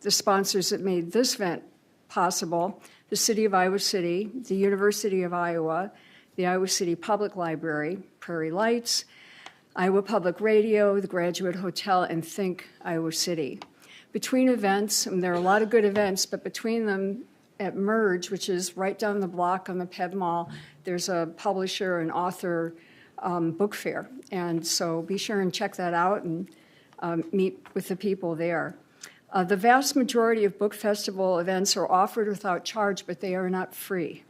the sponsors that made this event possible: the City of Iowa City, the University of Iowa, the Iowa City Public Library, Prairie Lights, Iowa Public Radio, the Graduate Hotel, and Think Iowa City. Between events, and there are a lot of good events, but between them at Merge, which is right down the block on the Ped Mall, there's a publisher and author book fair. And so be sure and check that out and meet with the people there. The vast majority of book festival events are offered without charge, but they are not free.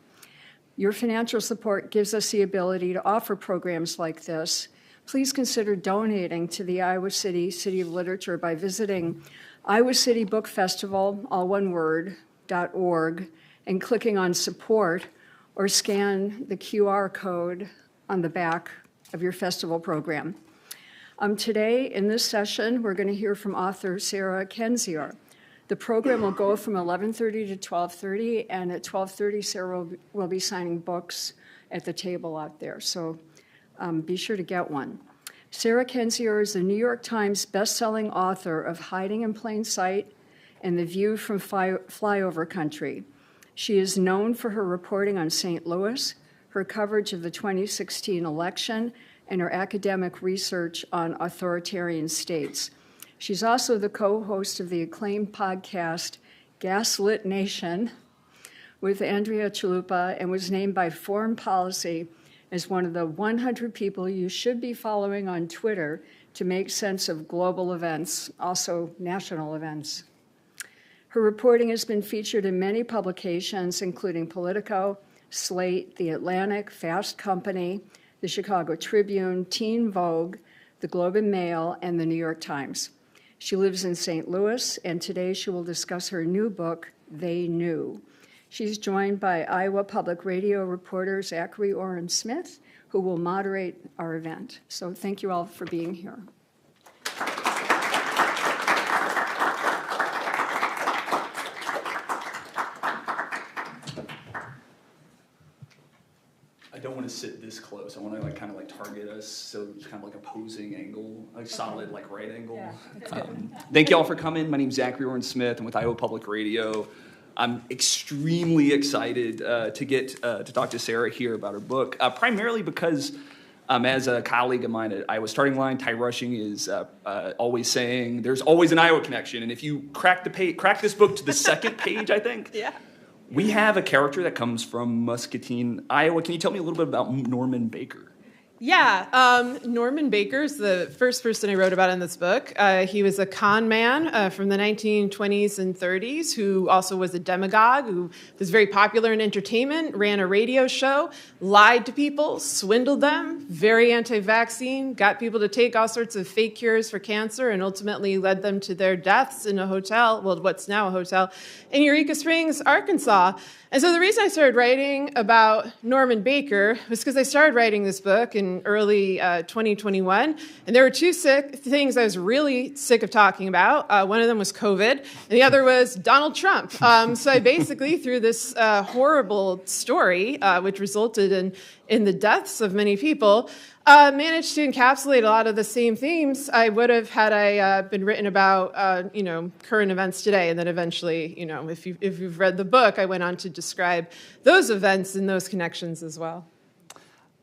Your financial support gives us the ability to offer programs like this. Please consider donating to the Iowa City of Literature by visiting Iowa City Book Festival, all one word, .org, and clicking on support, or scan the QR code on the back of your festival program. Today, in this session, we're going to hear from author Sarah Kendzior. The program will go from 11:30 to 12:30, and at 12:30, Sarah will be signing books at the table out there, so be sure to get one. Sarah Kendzior is the New York Times bestselling author of Hiding in Plain Sight and The View from Flyover Country. She is known for her reporting on St. Louis, her coverage of the 2016 election, and her academic research on authoritarian states. She's also the co-host of the acclaimed podcast Gaslit Nation with Andrea Chalupa, and was named by Foreign Policy as one of the 100 people you should be following on Twitter to make sense of global events, also national events. Her reporting has been featured in many publications, including Politico, Slate, The Atlantic, Fast Company, the Chicago Tribune, Teen Vogue, the Globe and Mail, and the New York Times. She lives in St. Louis, and today she will discuss her new book, They Knew. She's joined by Iowa Public Radio reporter Zachary Oren-Smith, who will moderate our event. So thank you all for being here. I don't want to sit this close. I want to kind of target us, so it's kind of like a posing angle, a solid right angle. Yeah. Thank you all for coming. My name's Zachary Oren-Smith. I'm with Iowa Public Radio. I'm extremely excited to get to talk to Sarah here about her book, primarily because as a colleague of mine at Iowa Starting Line, Ty Rushing is always saying there's always an Iowa connection, and if you crack this book to the second page, I think. Yeah. We have a character that comes from Muscatine, Iowa. Can you tell me a little bit about Norman Baker? Yeah, Norman Baker is the first person I wrote about in this book. He was a con man from the 1920s and 30s who also was a demagogue, who was very popular in entertainment, ran a radio show, lied to people, swindled them, very anti-vaccine, got people to take all sorts of fake cures for cancer, and ultimately led them to their deaths in a hotel, well, what's now a hotel, in Eureka Springs, Arkansas. And so the reason I started writing about Norman Baker was because I started writing this book in early 2021, and there were two things I was really sick of talking about. One of them was COVID, and the other was Donald Trump. So I basically, through this horrible story, which resulted in the deaths of many people, managed to encapsulate a lot of the same themes I would have had I been written about, current events today. And then eventually, if you've read the book, I went on to describe those events and those connections as well.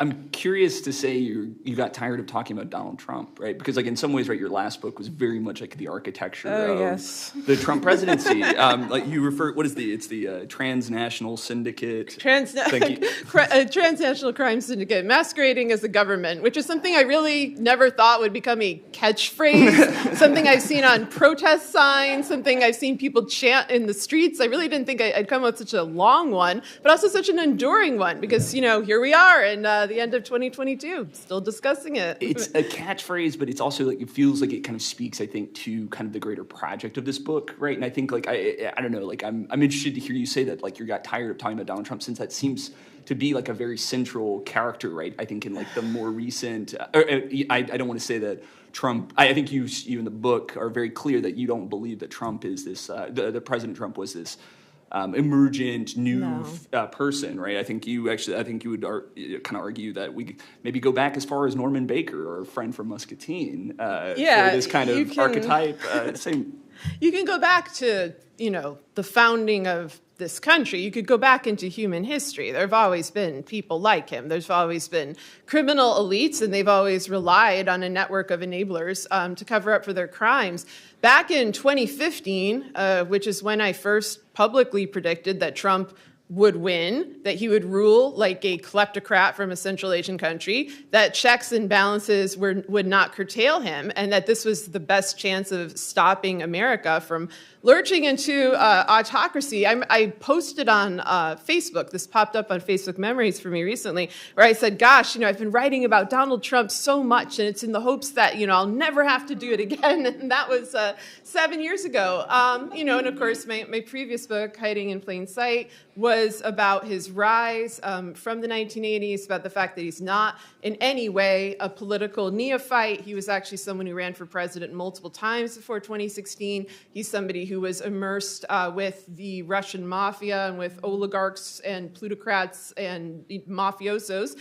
I'm curious to say you got tired of talking about Donald Trump, right? Because in some ways, right, your last book was very much like the architecture of the Trump presidency. You refer, it's the transnational syndicate. Transnational crime syndicate masquerading as the government, which is something I really never thought would become a catchphrase, something I've seen on protest signs, something I've seen people chant in the streets. I really didn't think I'd come up with such a long one, but also such an enduring one, because, here we are, and the end of 2022, still discussing it. It's a catchphrase, but it's also it feels like it kind of speaks, I think, to kind of the greater project of this book, right? And I think I don't know, I'm interested to hear you say that you got tired of talking about Donald Trump, since that seems to be a very central character, right? I think in the more recent, I don't want to say that Trump. I think you in the book are very clear that you don't believe that Trump is this. The President Trump was this emergent new No. person, right? I think you would kind of argue that we maybe go back as far as Norman Baker, our friend from Muscatine, for this kind of archetype. Same. You can go back to, the founding of this country. You could go back into human history. There have always been people like him. There's always been criminal elites, and they've always relied on a network of enablers to cover up for their crimes. Back in 2015, which is when I first publicly predicted that Trump would win, that he would rule like a kleptocrat from a Central Asian country, that checks and balances would not curtail him, and that this was the best chance of stopping America from lurching into autocracy. I posted on Facebook, this popped up on Facebook Memories for me recently, where I said, gosh, I've been writing about Donald Trump so much, and it's in the hopes that, I'll never have to do it again. And that was 7 years ago. And of course, my previous book, Hiding in Plain Sight, was about his rise from the 1980s, about the fact that he's not in any way a political neophyte. He was actually someone who ran for president multiple times before 2016. He's somebody who was immersed with the Russian mafia and with oligarchs and plutocrats and mafiosos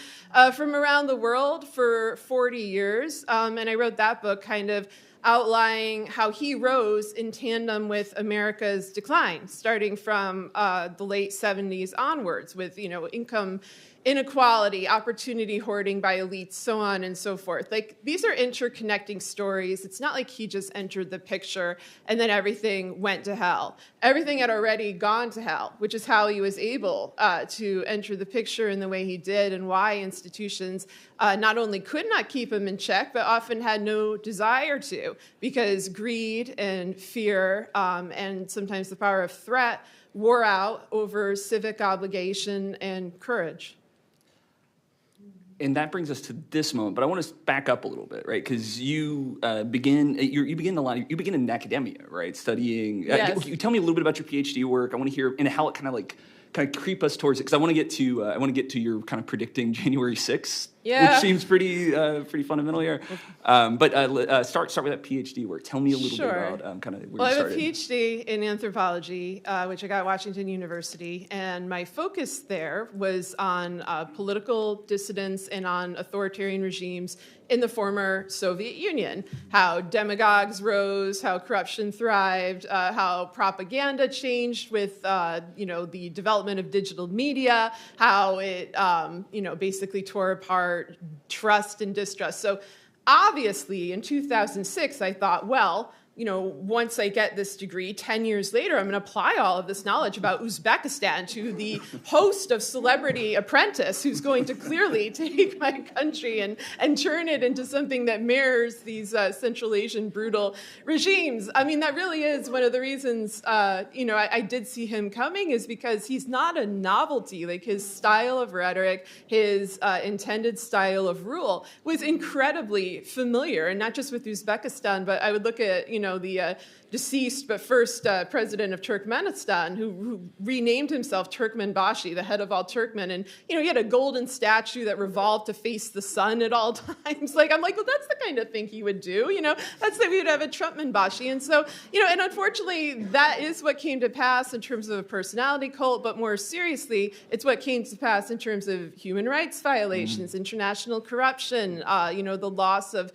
from around the world for 40 years. And I wrote that book kind of outlining how he rose in tandem with America's decline, starting from the late 70s onwards with, income inequality, opportunity hoarding by elites, so on and so forth. Like, these are interconnecting stories. It's not like he just entered the picture and then everything went to hell. Everything had already gone to hell, which is how he was able to enter the picture in the way he did, and why institutions not only could not keep him in check, but often had no desire to, because greed and fear and sometimes the power of threat wore out over civic obligation and courage. And that brings us to this moment, but I want to back up a little bit, right? Because you begin in academia, right? Studying. Yes. You tell me a little bit about your PhD work. I want to hear and how it kind of creep us towards it, because I want to get to your kind of predicting January 6th, which seems pretty fundamental here. But start with that PhD work. Tell me a little bit about kind of where you started. I have a PhD in anthropology, which I got at Washington University, and my focus there was on political dissidents and on authoritarian regimes in the former Soviet Union, how demagogues rose, how corruption thrived, how propaganda changed with the development of digital media, how it basically tore apart trust and distrust. So obviously in 2006 I thought, well, once I get this degree, 10 years later, I'm going to apply all of this knowledge about Uzbekistan to the host of Celebrity Apprentice, who's going to clearly take my country and turn it into something that mirrors these Central Asian brutal regimes. I mean, that really is one of the reasons, I did see him coming, is because he's not a novelty. Like, his style of rhetoric, his intended style of rule was incredibly familiar, and not just with Uzbekistan, but I would look at, the deceased but first president of Turkmenistan, who renamed himself Turkmenbashi, the head of all Turkmen. And, he had a golden statue that revolved to face the sun at all times. I'm like, well, that's the kind of thing he would do. That's that we would have a Trumpmanbashi. And so, and unfortunately, that is what came to pass in terms of a personality cult. But more seriously, it's what came to pass in terms of human rights violations, international corruption, the loss of,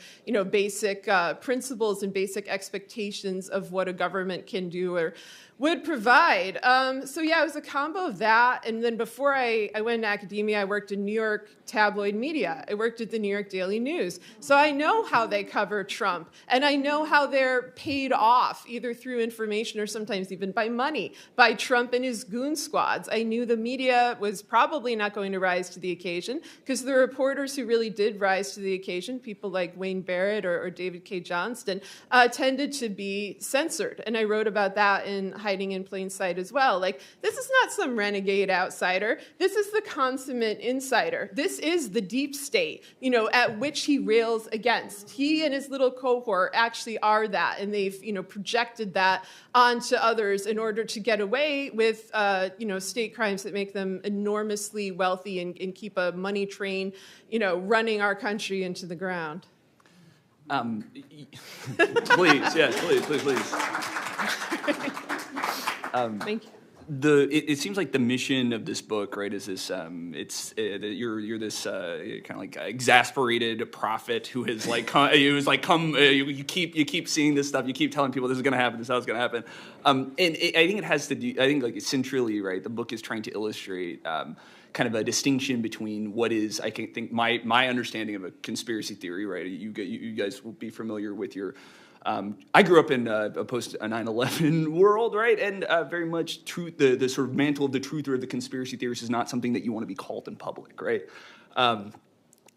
basic principles and basic expectations of what a government can do or would provide. It was a combo of that. And then before I went into academia, I worked in New York tabloid media. I worked at the New York Daily News. So I know how they cover Trump, and I know how they're paid off, either through information or sometimes even by money, by Trump and his goon squads. I knew the media was probably not going to rise to the occasion, because the reporters who really did rise to the occasion, people like Wayne Barrett or David K. Johnston, tended to be censored. And I wrote about that in Hiding in Plain Sight as well. This is not some renegade outsider. This is the consummate insider. This is the deep state, at which he rails against. He and his little cohort actually are that, and they've, projected that onto others in order to get away with, state crimes that make them enormously wealthy and keep a money train, running our country into the ground. Please. Thank you. it seems like the mission of this book, right, is this you're this kind of like exasperated prophet who has like you keep seeing this stuff, you keep telling people this is going to happen, this is how it's going to happen, I think it has to do, I think like centrally, right, the book is trying to illustrate kind of a distinction between what is, I think my understanding of a conspiracy theory, right? You guys will be familiar with your. I grew up in a post 9/11 world, right? And very much the sort of mantle of the truther of the conspiracy theorist is not something that you want to be called in public, right?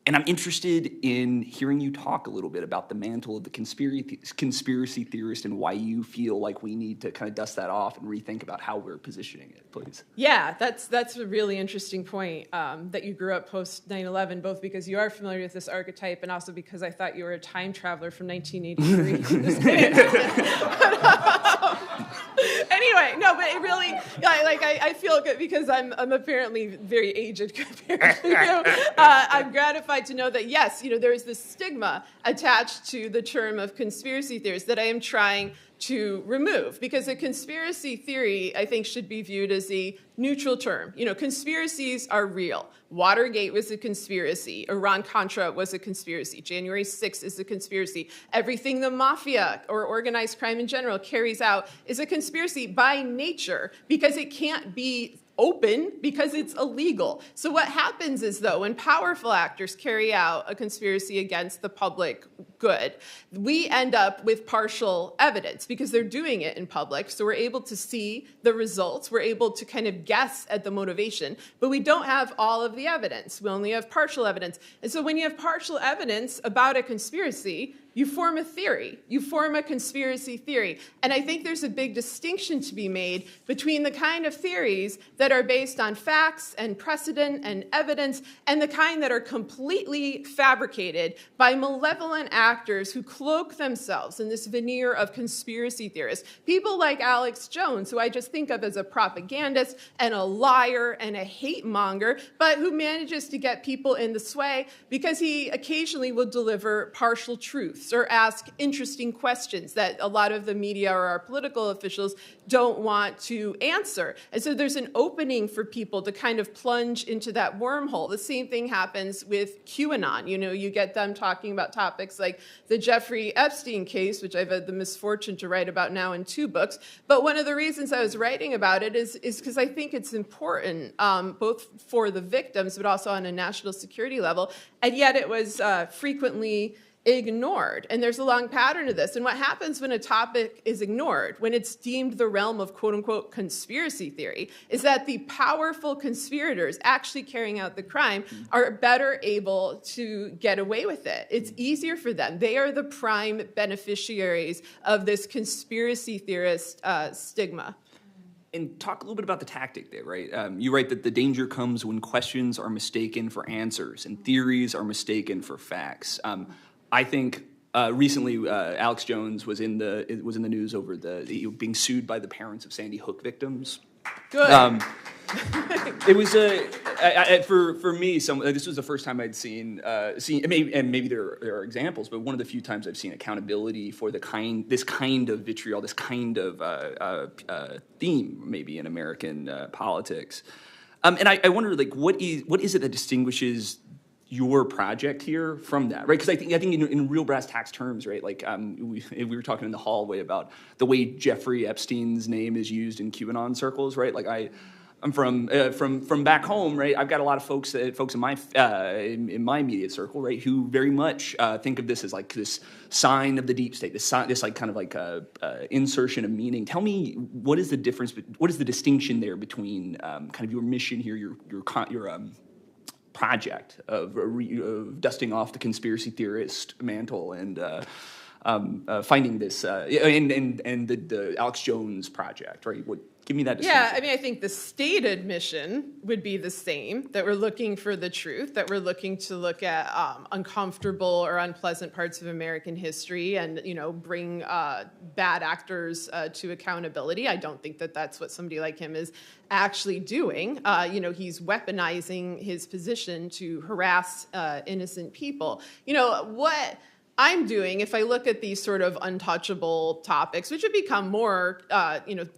And I'm interested in hearing you talk a little bit about the mantle of the conspiracy theorist and why you feel like we need to kind of dust that off and rethink about how we're positioning it, please. Yeah, that's a really interesting point, that you grew up post 9/11, both because you are familiar with this archetype and also because I thought you were a time traveler from 1983. Anyway, no, but it really, I feel good because I'm apparently very aged compared to you. I'm gratified to know that, yes, there is this stigma attached to the term of conspiracy theorist that I am trying to remove, because a conspiracy theory, I think, should be viewed as a neutral term. Conspiracies are real. Watergate was a conspiracy. Iran-Contra was a conspiracy. January 6th is a conspiracy. Everything the mafia or organized crime in general carries out is a conspiracy by nature, because it can't be open because it's illegal. So what happens is, though, when powerful actors carry out a conspiracy against the public good, we end up with partial evidence because they're doing it in public. So we're able to see the results. We're able to kind of guess at the motivation, but we don't have all of the evidence. We only have partial evidence. And so when you have partial evidence about a conspiracy, you form a theory. You form a conspiracy theory. And I think there's a big distinction to be made between the kind of theories that are based on facts and precedent and evidence and the kind that are completely fabricated by malevolent actors who cloak themselves in this veneer of conspiracy theorists. People like Alex Jones, who I just think of as a propagandist and a liar and a hate monger, but who manages to get people in the sway because he occasionally will deliver partial truths or ask interesting questions that a lot of the media or our political officials don't want to answer. And so there's an opening for people to kind of plunge into that wormhole. The same thing happens with QAnon. You get them talking about topics like the Jeffrey Epstein case, which I've had the misfortune to write about now in 2 books. But one of the reasons I was writing about it is because I think it's important, both for the victims, but also on a national security level. And yet it was frequently ignored. And there's a long pattern of this. And what happens when a topic is ignored, when it's deemed the realm of quote unquote conspiracy theory, is that the powerful conspirators actually carrying out the crime are better able to get away with it. It's easier for them. They are the prime beneficiaries of this conspiracy theorist stigma. And talk a little bit about the tactic there, right? You write that the danger comes when questions are mistaken for answers and theories are mistaken for facts. I think recently Alex Jones was in the news over being sued by the parents of Sandy Hook victims. Good. It was for me. This was the first time I'd seen maybe there are examples, but one of the few times I've seen accountability for this kind of vitriol, this kind of theme, maybe in American politics. And I wonder, like, what is it that distinguishes your project here from that, right? Because I think in real brass tacks terms, right? Like we were talking in the hallway about the way Jeffrey Epstein's name is used in QAnon circles, right? Like I'm from back home, right? I've got a lot of folks in my immediate circle, right, who very much think of this as like this sign of the deep state, this like kind of like insertion of meaning. Tell me, what is the difference? What is the distinction there between kind of your mission here, your project of dusting off the conspiracy theorist mantle and finding this and the Alex Jones project, right? Give me that distinction. Yeah, I mean, I think the stated mission would be the same, that we're looking for the truth, that we're looking to look at uncomfortable or unpleasant parts of American history and, bring bad actors to accountability. I don't think that that's what somebody like him is actually doing. He's weaponizing his position to harass innocent people. What I'm doing, if I look at these sort of untouchable topics, which have become more,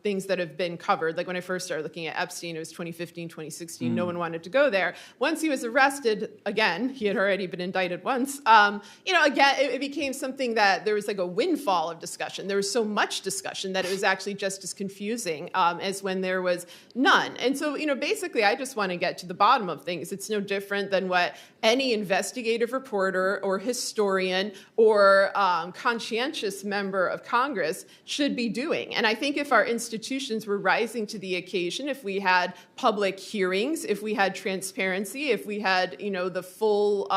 things that have been covered. Like when I first started looking at Epstein, it was 2015, 2016. No one wanted to go there. Once he was arrested, again, he had already been indicted once. Again, it became something that there was like a windfall of discussion. There was so much discussion that it was actually just as confusing as when there was none. And so, basically, I just want to get to the bottom of things. It's no different than what any investigative reporter or historian or conscientious member of Congress should be doing. And I think if our institutions were rising to the occasion, if we had public hearings, if we had transparency, if we had, the full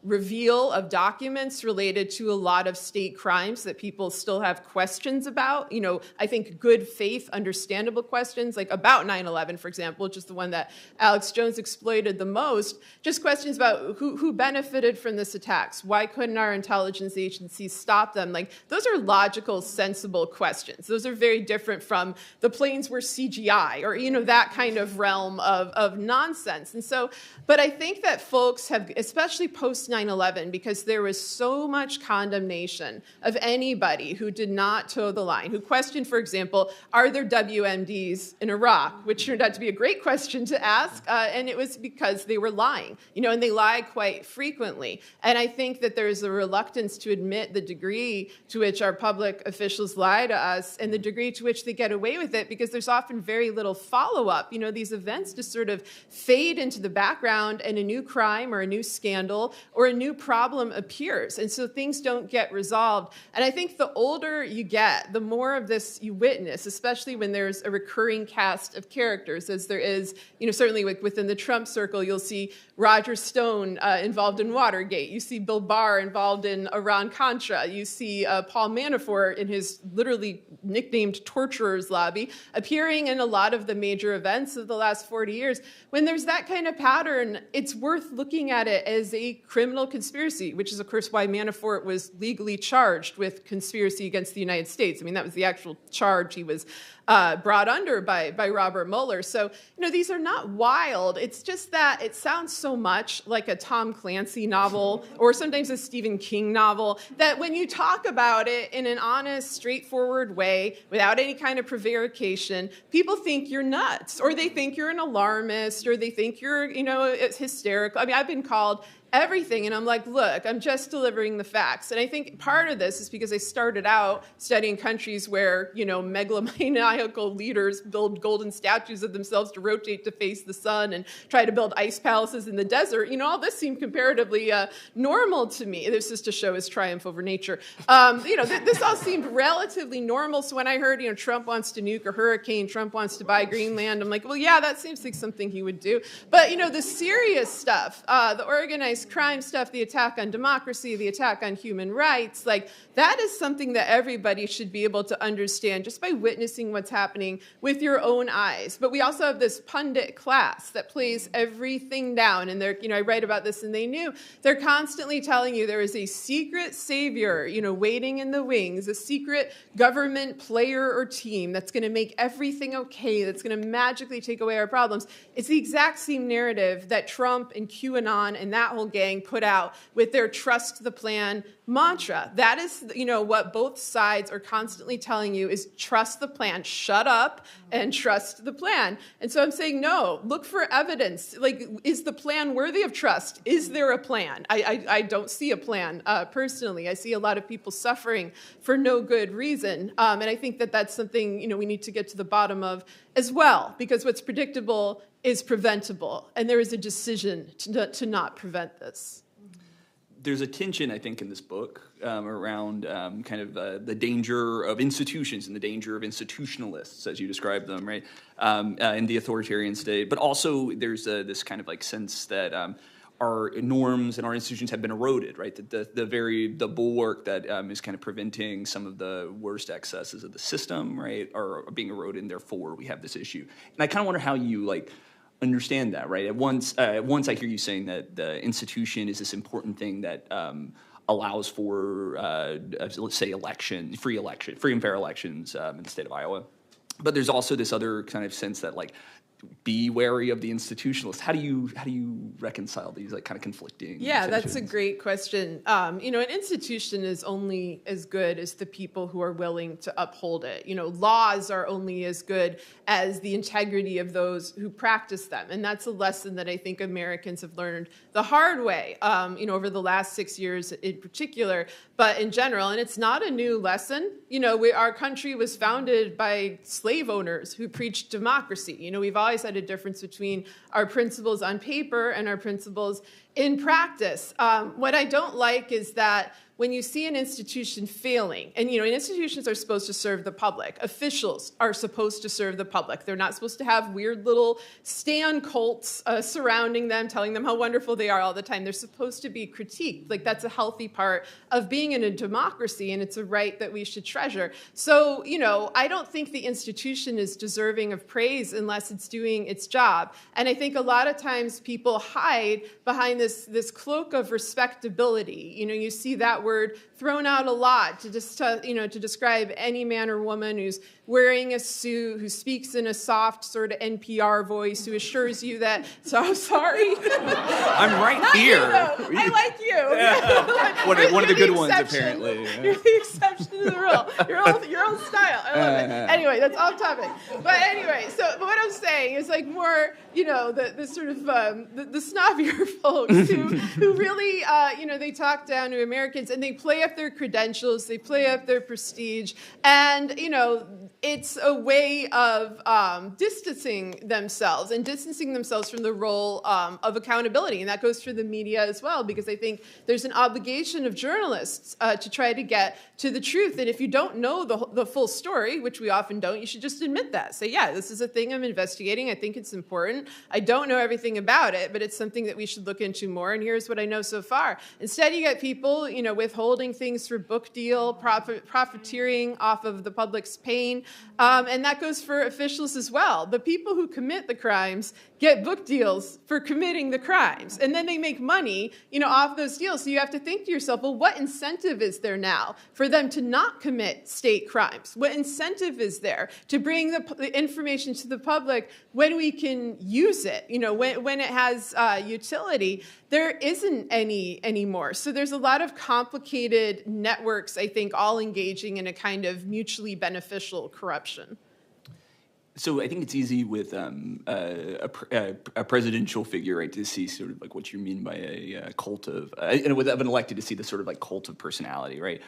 reveal of documents related to a lot of state crimes that people still have questions about, I think good faith, understandable questions, like about 9/11, for example, which is the one that Alex Jones exploited the most, just questions about who benefited from this attacks, why couldn't our intelligence agencies stop them? Like, those are logical, sensible questions. Those are very different from the planes were CGI or, that kind of realm of nonsense. And so, but I think that folks have, especially post 9/11, because there was so much condemnation of anybody who did not toe the line, who questioned, for example, are there WMDs in Iraq, which turned out to be a great question to ask, and it was because they were lying, and they lie quite frequently. And I think that there's a reluctance to admit the degree to which our public officials lie to us and the degree to which they get away with it, because there's often very little follow-up. These events just sort of fade into the background and a new crime or a new scandal or a new problem appears. And so things don't get resolved. And I think the older you get, the more of this you witness, especially when there's a recurring cast of characters, as there is, certainly within the Trump circle, you'll see Roger Stone involved in Watergate. You see Bill Barr involved in Iran-Contra. You see Paul Manafort in his literally nicknamed torturer's lobby appearing in a lot of the major events of the last 40 years. When there's that kind of pattern, it's worth looking at it as a criminal conspiracy, which is, of course, why Manafort was legally charged with conspiracy against the United States. I mean, that was the actual charge he was brought under by Robert Mueller. So, these are not wild. It's just that it sounds so much like a Tom Clancy novel or sometimes a Stephen King novel that when you talk about it in an honest, straightforward way, without any kind of prevarication, people think you're nuts, or they think you're an alarmist, or they think you're, hysterical. I mean, I've been called everything. And I'm like, look, I'm just delivering the facts. And I think part of this is because I started out studying countries where, megalomaniacal leaders build golden statues of themselves to rotate to face the sun and try to build ice palaces in the desert. All this seemed comparatively normal to me. This is to show his triumph over nature. This all seemed relatively normal. So when I heard, Trump wants to nuke a hurricane, Trump wants to buy Greenland, I'm like, well, yeah, that seems like something he would do. But, the serious stuff, the organized crime stuff, the attack on democracy, the attack on human rights, like that is something that everybody should be able to understand just by witnessing what's happening with your own eyes. But we also have this pundit class that plays everything down. And they're, I write about this and they knew. They're constantly telling you there is a secret savior, waiting in the wings, a secret government player or team that's going to make everything okay, that's going to magically take away our problems. It's the exact same narrative that Trump and QAnon and that whole gang put out with their trust the plan mantra. That is, what both sides are constantly telling you is trust the plan, shut up and trust the plan. And so I'm saying, no, look for evidence. Like, is the plan worthy of trust? Is there a plan? I don't see a plan personally. I see a lot of people suffering for no good reason. And I think that that's something, we need to get to the bottom of as well, because what's predictable is preventable. And there is a decision to not prevent this. There's a tension, I think, in this book around the danger of institutions and the danger of institutionalists, as you describe them, right, in the authoritarian state. But also there's this kind of like sense that our norms and our institutions have been eroded, right? The bulwark that is kind of preventing some of the worst excesses of the system, right, are being eroded, and therefore we have this issue. And I kind of wonder how you understand that, right? At once I hear you saying that the institution is this important thing that allows for, let's say, free and fair elections in the state of Iowa. But there's also this other kind of sense that be wary of the institutionalist? How do you reconcile these like kind of conflicting? Yeah, that's a tensions? great question. An institution is only as good as the people who are willing to uphold it. Laws are only as good as the integrity of those who practice them. And that's a lesson that I think Americans have learned the hard way, over the last 6 years in particular, but in general. And it's not a new lesson. Our country was founded by slave owners who preached democracy. We've always had a difference between our principles on paper and our principles in practice. What I don't like is that when you see an institution failing, and institutions are supposed to serve the public. Officials are supposed to serve the public. They're not supposed to have weird little stan cults surrounding them, telling them how wonderful they are all the time. They're supposed to be critiqued. Like, that's a healthy part of being in a democracy, and it's a right that we should treasure. So, I don't think the institution is deserving of praise unless it's doing its job. And I think a lot of times people hide behind this cloak of respectability. You see that word thrown out a lot to describe any man or woman who's wearing a suit, who speaks in a soft sort of NPR voice, who assures you that, so sorry. I'm right here. I like you. Yeah. One of the good ones, exception. apparently. Yeah. You're the exception to the rule. Your own style. I love it. Anyway, that's off topic. But anyway, but what I'm saying is like more, the sort of the snobbier folks who really, they talk down to Americans and they play up their credentials, they play up their prestige, and it's a way of distancing themselves from the role of accountability. And that goes for the media as well, because I think there's an obligation of journalists to try to get to the truth. And if you don't know the full story, which we often don't, you should just admit that. Say, yeah, this is a thing I'm investigating. I think it's important. I don't know everything about it, but it's something that we should look into more. And here's what I know so far. Instead, you get people, withholding things for book deal, profiteering off of the public's pain. And that goes for officials as well. The people who commit the crimes get book deals for committing the crimes. And then they make money, off those deals. So you have to think to yourself, well, what incentive is there now for them to not commit state crimes? What incentive is there to bring the information to the public when we can use it, when it has utility? There isn't any anymore. So there's a lot of complicated networks, I think, all engaging in a kind of mutually beneficial corruption. So I think it's easy with a presidential figure, right, to see sort of like what you mean by a cult of, and with an elected, to see the sort of like cult of personality, right?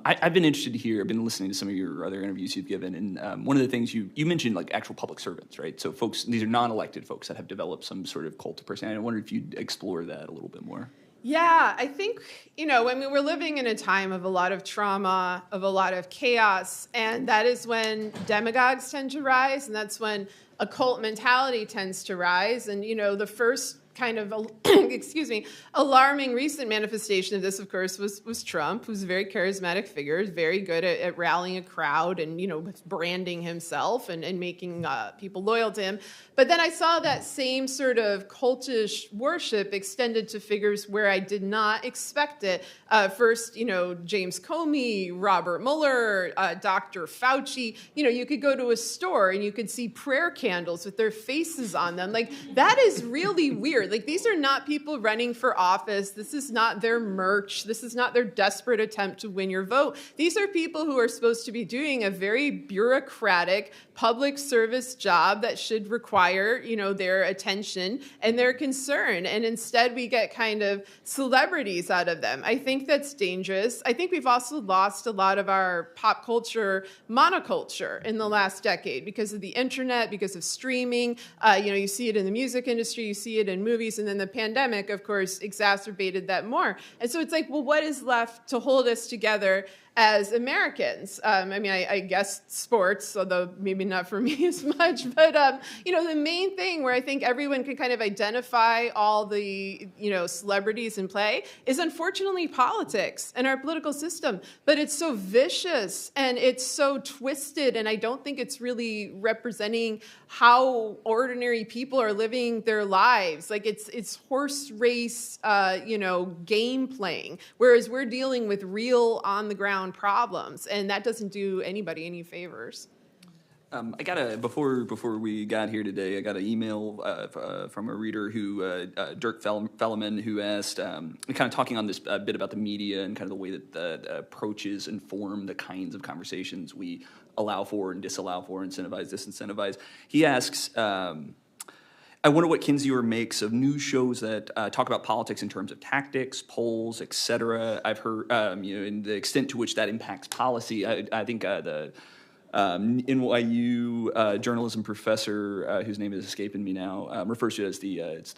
I've been interested to hear, I've been listening to some of your other interviews you've given, and one of the things you mentioned, like actual public servants, right? So folks, these are non-elected folks that have developed some sort of cult of personality. I wonder if you'd explore that a little bit more. Yeah, I think, we're living in a time of a lot of trauma, of a lot of chaos, and that is when demagogues tend to rise, and that's when a cult mentality tends to rise. And, the first kind of, alarming recent manifestation of this, of course, was Trump, who's a very charismatic figure, very good at rallying a crowd and, branding himself and making people loyal to him. But then I saw that same sort of cultish worship extended to figures where I did not expect it. First, James Comey, Robert Mueller, Dr. Fauci. You could go to a store and you could see prayer candles with their faces on them. Like, that is really weird. Like, these are not people running for office. This is not their merch. This is not their desperate attempt to win your vote. These are people who are supposed to be doing a very bureaucratic public service job that should require, their attention and their concern. And instead we get kind of celebrities out of them. I think that's dangerous. I think we've also lost a lot of our pop culture monoculture in the last decade because of the internet, because of streaming. You see it in the music industry, you see it in movies, and then the pandemic, of course, exacerbated that more. And so it's like, well, what is left to hold us together as Americans? I guess sports, although maybe not for me as much, but, the main thing where I think everyone can kind of identify all the, celebrities in play is unfortunately politics and our political system. But it's so vicious and it's so twisted, and I don't think it's really representing how ordinary people are living their lives. Like, it's horse race, game playing, whereas we're dealing with real on the ground problems, and that doesn't do anybody any favors. I got before we got here today, I got an email from a reader Dirk Felleman, who asked, kind of talking on this bit about the media and kind of the way that the approaches inform the kinds of conversations we allow for and disallow for, incentivize, disincentivize. He asks, I wonder what Kendzior makes of news shows that talk about politics in terms of tactics, polls, etc. I've heard, and the extent to which that impacts policy. I think the NYU journalism professor, whose name is escaping me now, refers to it as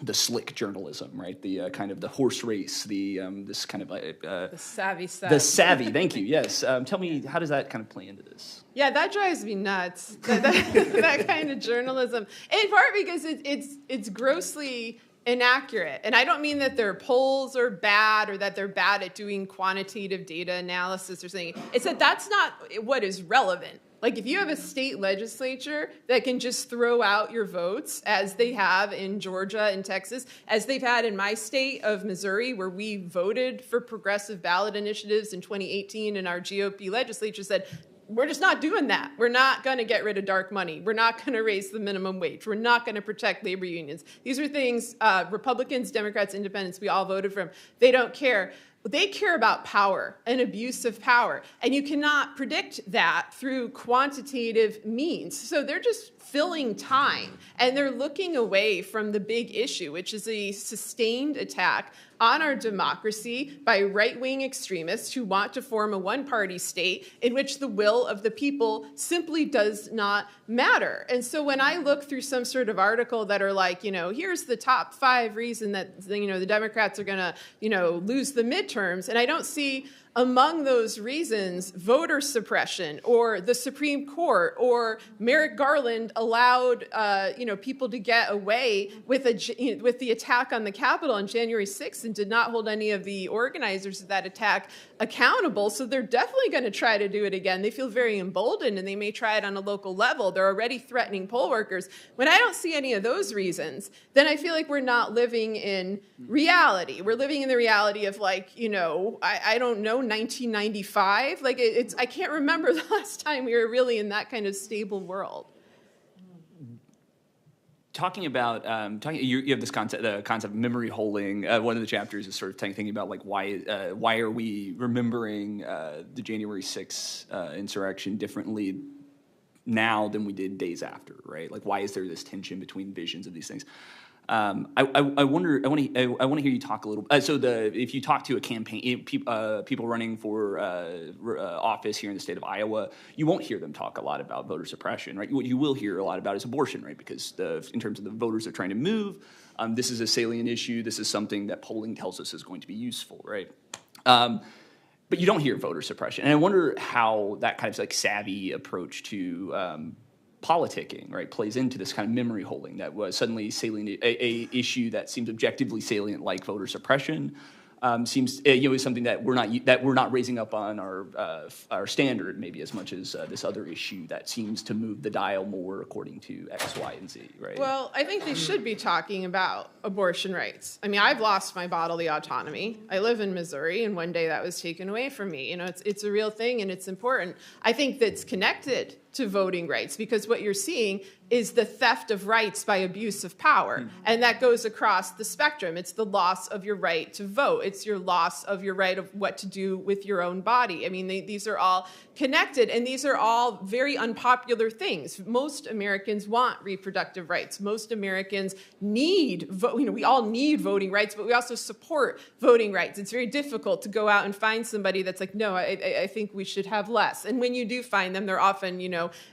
the slick journalism, right? The kind of the horse race, this kind of The savvy stuff. the savvy. Thank you. Yes. Tell me, how does that kind of play into this? Yeah, that drives me nuts. That kind of journalism, in part because it's grossly inaccurate. And I don't mean that their polls are bad or that they're bad at doing quantitative data analysis or something. It's that that's not what is relevant. Like if you have a state legislature that can just throw out your votes, as they have in Georgia and Texas, as they've had in my state of Missouri, where we voted for progressive ballot initiatives in 2018, and our GOP legislature said, we're just not doing that. We're not going to get rid of dark money. We're not going to raise the minimum wage. We're not going to protect labor unions. These are things Republicans, Democrats, Independents, we all voted for them. They don't care. They care about power and abuse of power. And you cannot predict that through quantitative means. So they're just filling time. And they're looking away from the big issue, which is a sustained attack on our democracy by right-wing extremists who want to form a one-party state in which the will of the people simply does not matter. And so when I look through some sort of article that are like, here's the top 5 reasons that, the Democrats are going to, lose the midterms, and I don't see among those reasons voter suppression or the Supreme Court or Merrick Garland allowed people to get away with the attack on the Capitol on January 6th and did not hold any of the organizers of that attack accountable. So they're definitely going to try to do it again. They feel very emboldened, and they may try it on a local level. They're already threatening poll workers. When I don't see any of those reasons, then I feel like we're not living in reality. We're living in the reality of I don't know, 1995. I can't remember the last time we were really in that kind of stable world. Talking about you have this concept, the concept of memory holding. One of the chapters is sort of thinking about why are we remembering the January 6th insurrection differently now than we did days after, right? Like, why is there this tension between visions of these things? I wonder. I want to hear you talk a little. If you talk to a campaign, people running for office here in the state of Iowa, you won't hear them talk a lot about voter suppression, right? What you will hear a lot about is abortion, right? Because in terms of the voters they're trying to move, this is a salient issue. This is something that polling tells us is going to be useful, right? But you don't hear voter suppression, and I wonder how that kind of savvy approach to politicking, right, plays into this kind of memory holding that was suddenly salient, a issue that seems objectively salient, like voter suppression, seems is something that we're not raising up on our standard maybe as much as this other issue that seems to move the dial more according to X, Y, and Z, right? Well, I think they should be talking about abortion rights. I mean, I've lost my bodily autonomy. I live in Missouri, and one day that was taken away from me. It's a real thing, and it's important. I think that's connected to voting rights, because what you're seeing is the theft of rights by abuse of power. Mm-hmm. And that goes across the spectrum. It's the loss of your right to vote. It's your loss of your right of what to do with your own body. I mean, these are all connected, and these are all very unpopular things. Most Americans want reproductive rights. Most Americans need we all need voting rights, but we also support voting rights. It's very difficult to go out and find somebody that's like, no, I think we should have less. And when you do find them, they're often,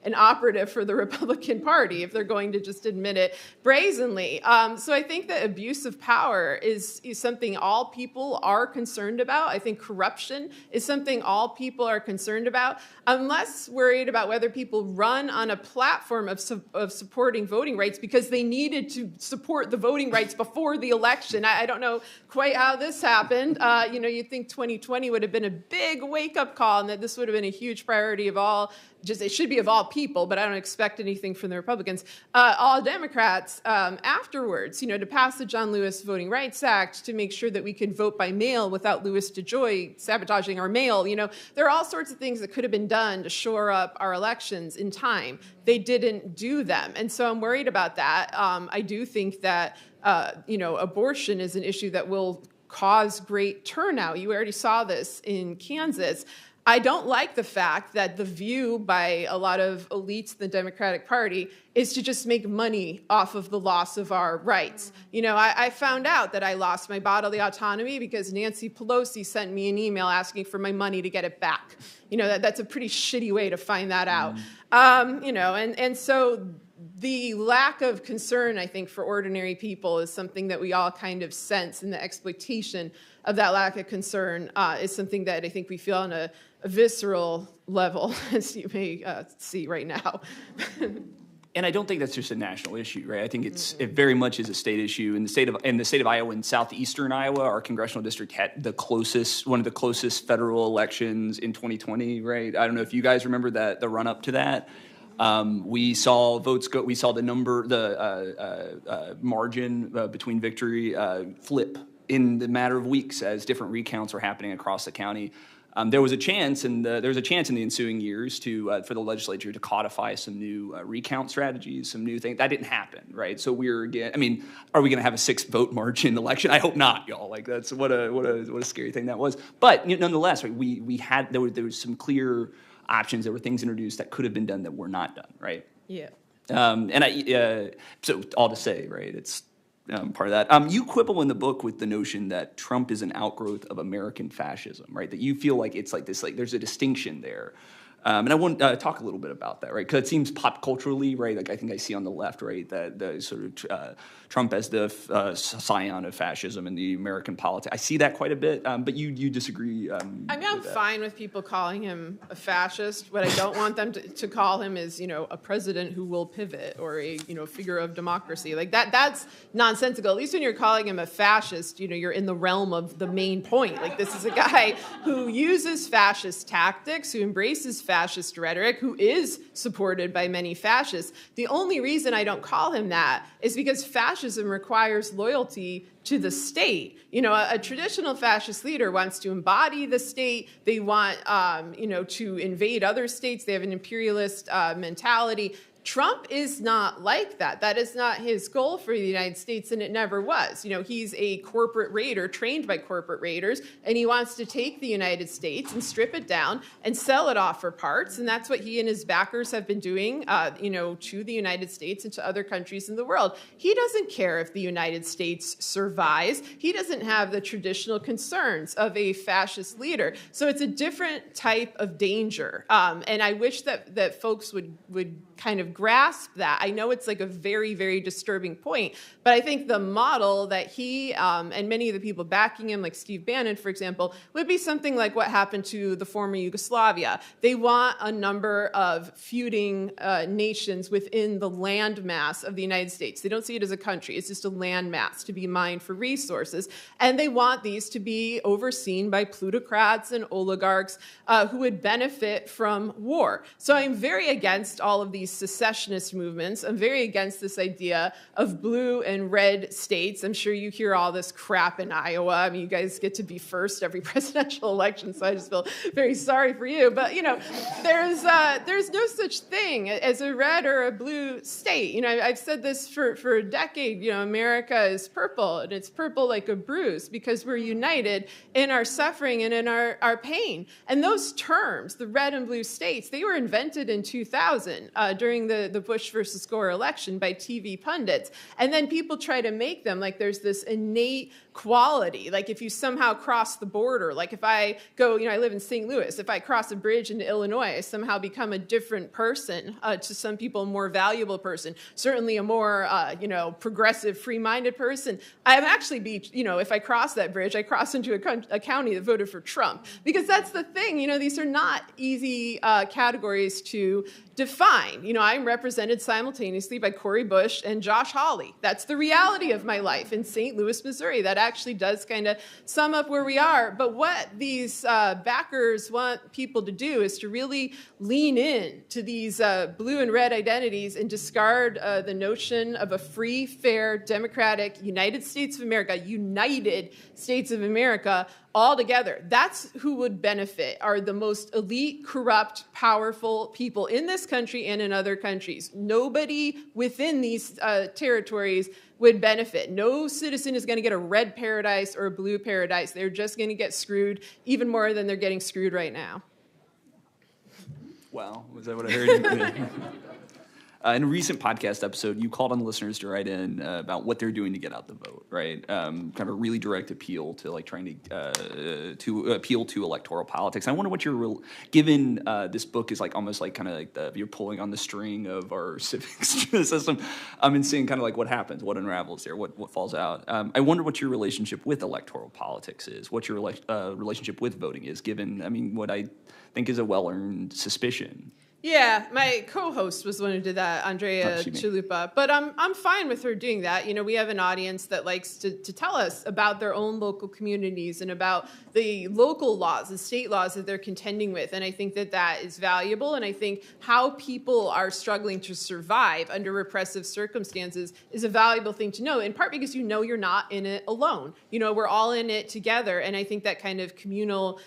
an operative for the Republican Party, if they're going to just admit it brazenly. So I think that abuse of power is something all people are concerned about. I think corruption is something all people are concerned about. I'm less worried about whether people run on a platform of supporting voting rights because they needed to support the voting rights before the election. I don't know quite how this happened. You'd think 2020 would have been a big wake-up call and that this would have been a huge priority of all just it should be of all people, but I don't expect anything from the Republicans, all Democrats afterwards, to pass the John Lewis Voting Rights Act to make sure that we could vote by mail without Louis DeJoy sabotaging our mail. There are all sorts of things that could have been done to shore up our elections in time. They didn't do them. And so I'm worried about that. I do think that, abortion is an issue that will cause great turnout. You already saw this in Kansas. I don't like the fact that the view by a lot of elites in the Democratic Party is to just make money off of the loss of our rights. I found out that I lost my bodily autonomy because Nancy Pelosi sent me an email asking for my money to get it back. That's a pretty shitty way to find that out. And so the lack of concern, I think, for ordinary people is something that we all kind of sense, and the exploitation of that lack of concern is something that I think we feel on a visceral level, as you may see right now. And I don't think that's just a national issue, right? I think it very much is a state issue. In the state of Iowa, in southeastern Iowa, our congressional district had one of the closest federal elections in 2020, right? I don't know if you guys remember the run up to that. We saw votes go. We saw the margin between victory flip in the matter of weeks as different recounts were happening across the county. There was a chance in the ensuing years for the legislature to codify some new recount strategies, some new things. That didn't happen, right? So we're again. I mean, are we going to have a 6-vote margin election? I hope not, y'all. Like that's what a scary thing that was. But nonetheless, right, there was some clear options. There were things introduced that could have been done that were not done, right? Yeah. So all to say, right, it's part of that. You quibble in the book with the notion that Trump is an outgrowth of American fascism, right? That you feel like it's like this, like there's a distinction there. And I want to talk a little bit about that, right? Because it seems pop culturally, right? Like I think I see on the left, right, that the sort of Trump as the scion of fascism in the American politics. I see that quite a bit, but you disagree. I'm fine with people calling him a fascist. What I don't want them to call him is, a president who will pivot or a, figure of democracy. Like that's nonsensical. At least when you're calling him a fascist, you're in the realm of the main point. Like this is a guy who uses fascist tactics, who embraces fascist rhetoric, who is supported by many fascists. The only reason I don't call him that is because fascism requires loyalty to the state. A traditional fascist leader wants to embody the state. They want, to invade other states. They have an imperialist mentality. Trump is not like that. That is not his goal for the United States, and it never was. He's a corporate raider trained by corporate raiders, and he wants to take the United States and strip it down and sell it off for parts, and that's what he and his backers have been doing, to the United States and to other countries in the world. He doesn't care if the United States survives. He doesn't have the traditional concerns of a fascist leader. So it's a different type of danger, and I wish that folks would kind of grasp that. I know it's like a very, very disturbing point, but I think the model that he and many of the people backing him, like Steve Bannon, for example, would be something like what happened to the former Yugoslavia. They want a number of feuding nations within the landmass of the United States. They don't see it as a country. It's just a landmass to be mined for resources. And they want these to be overseen by plutocrats and oligarchs who would benefit from war. So I'm very against all of these secessionist movements. I'm very against this idea of blue and red states. I'm sure you hear all this crap in Iowa. I mean, you guys get to be first every presidential election, so I just feel very sorry for you. But, there's no such thing as a red or a blue state. I've said this for a decade. America is purple, and it's purple like a bruise because we're united in our suffering and in our pain. And those terms, the red and blue states, they were invented in 2000 during the Bush versus Gore election by TV pundits. And then people try to make them like there's this innate quality. Like if you somehow cross the border, like if I go, I live in St. Louis, if I cross a bridge into Illinois, I somehow become a different person, to some people a more valuable person, certainly a more, progressive, free-minded person. I'm actually if I cross that bridge, I cross into a county that voted for Trump. Because that's the thing, these are not easy categories to define. I'm represented simultaneously by Cori Bush and Josh Hawley. That's the reality of my life in St. Louis, Missouri. That actually does kind of sum up where we are. But what these backers want people to do is to really lean in to these blue and red identities and discard the notion of a free, fair, democratic United States of America, United States of America, all together. That's who would benefit, are the most elite, corrupt, powerful people in this country and in other countries. Nobody within these territories would benefit. No citizen is going to get a red paradise or a blue paradise. They're just going to get screwed even more than they're getting screwed right now. Wow, was that what I heard? In a recent podcast episode, you called on listeners to write in about what they're doing to get out the vote, right? Kind of a really direct appeal to like trying to appeal to electoral politics. I wonder what given this book is like almost like kind of like you're pulling on the string of our civic system, and seeing kind of like what happens, what unravels there, what falls out. I wonder what your relationship with electoral politics is, what your relationship with voting is, given, what I think is a well-earned suspicion. Yeah, my co-host was the one who did that, Andrea Chalupa. But I'm fine with her doing that. We have an audience that likes to tell us about their own local communities and about the local laws, the state laws that they're contending with. And I think that that is valuable. And I think how people are struggling to survive under repressive circumstances is a valuable thing to know, in part because you're not in it alone. We're all in it together. And I think that kind of communal,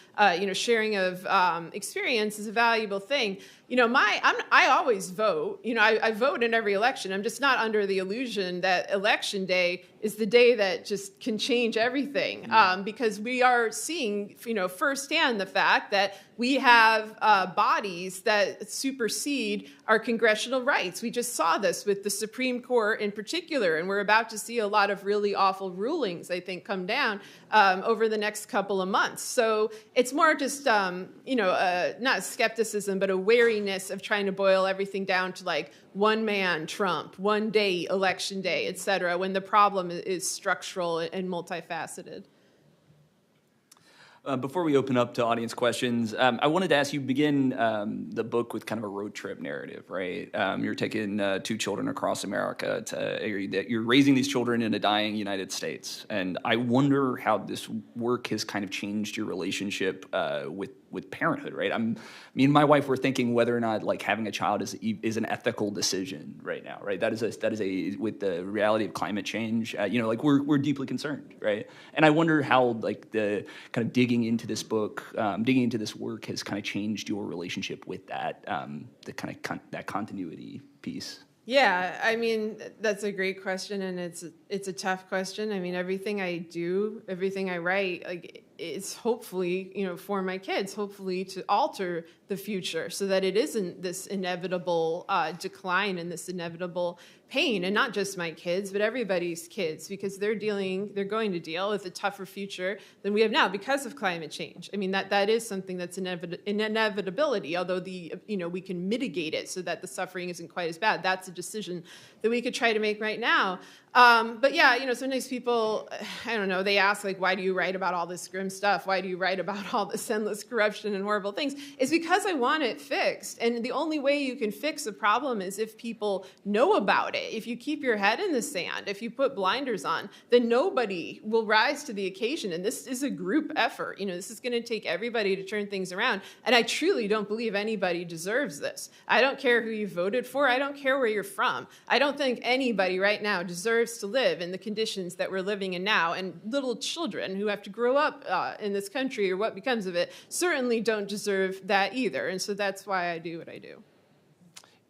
sharing of experience is a valuable thing. I always vote. I vote in every election. I'm just not under the illusion that election day is the day that just can change everything, because we are seeing, firsthand the fact that we have bodies that supersede our congressional rights. We just saw this with the Supreme Court in particular, and we're about to see a lot of really awful rulings, I think, come down over the next couple of months. So it's more just, not skepticism, but a wariness of trying to boil everything down to like one man, Trump, one day, election day, et cetera, when the problem is structural and multifaceted. Before we open up to audience questions, I wanted to ask you, begin the book with kind of a road trip narrative, right? You're taking 2 children across America. You're raising these children in a dying United States. And I wonder how this work has kind of changed your relationship with parenthood, right? Me and my wife were thinking whether or not like having a child is an ethical decision right now, right? That is a with the reality of climate change, we're deeply concerned, right? And I wonder how like the kind of digging into this book, digging into this work has kind of changed your relationship with that, that continuity piece. Yeah, that's a great question, and it's a tough question. Everything I do, everything I write, like it's hopefully, for my kids, hopefully to alter the future so that it isn't this inevitable decline and this inevitable pain, and not just my kids, but everybody's kids, because they're going to deal with a tougher future than we have now because of climate change. That is something that's an inevitability, although we can mitigate it so that the suffering isn't quite as bad. That's a decision that we could try to make right now. But yeah, sometimes people, I don't know, they ask like, why do you write about all this grim stuff? Why do you write about all this endless corruption and horrible things? It's because I want it fixed. And the only way you can fix a problem is if people know about it. If you keep your head in the sand, if you put blinders on, then nobody will rise to the occasion. And this is a group effort. This is going to take everybody to turn things around. And I truly don't believe anybody deserves this. I don't care who you voted for. I don't care where you're from. I don't think anybody right now deserves to live in the conditions that we're living in now. And little children who have to grow up in this country, or what becomes of it, certainly don't deserve that either. And so that's why I do what I do.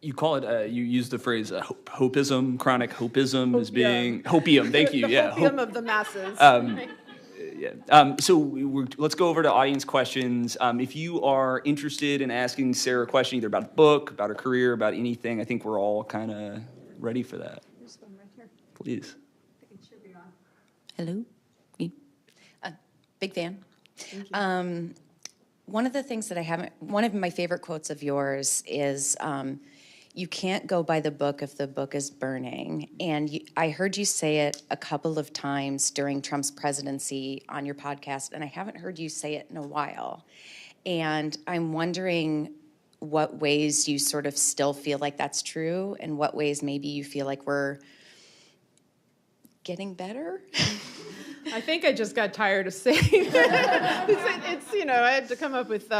You call it, you use the phrase hopism, chronic hopism as being, hopium, thank you, the hopium of the masses. So let's go over to audience questions. If you are interested in asking Sarah a question, either about a book, about her career, about anything, I think we're all kind of ready for that. There's one right here. Please. I think it should be on. Hello. Big fan. Thank you. One of the things that one of my favorite quotes of yours is, you can't go by the book if the book is burning. And I heard you say it a couple of times during Trump's presidency on your podcast, and I haven't heard you say it in a while. And I'm wondering what ways you sort of still feel like that's true, and what ways maybe you feel like we're getting better. I think I just got tired of saying it's I had to come up with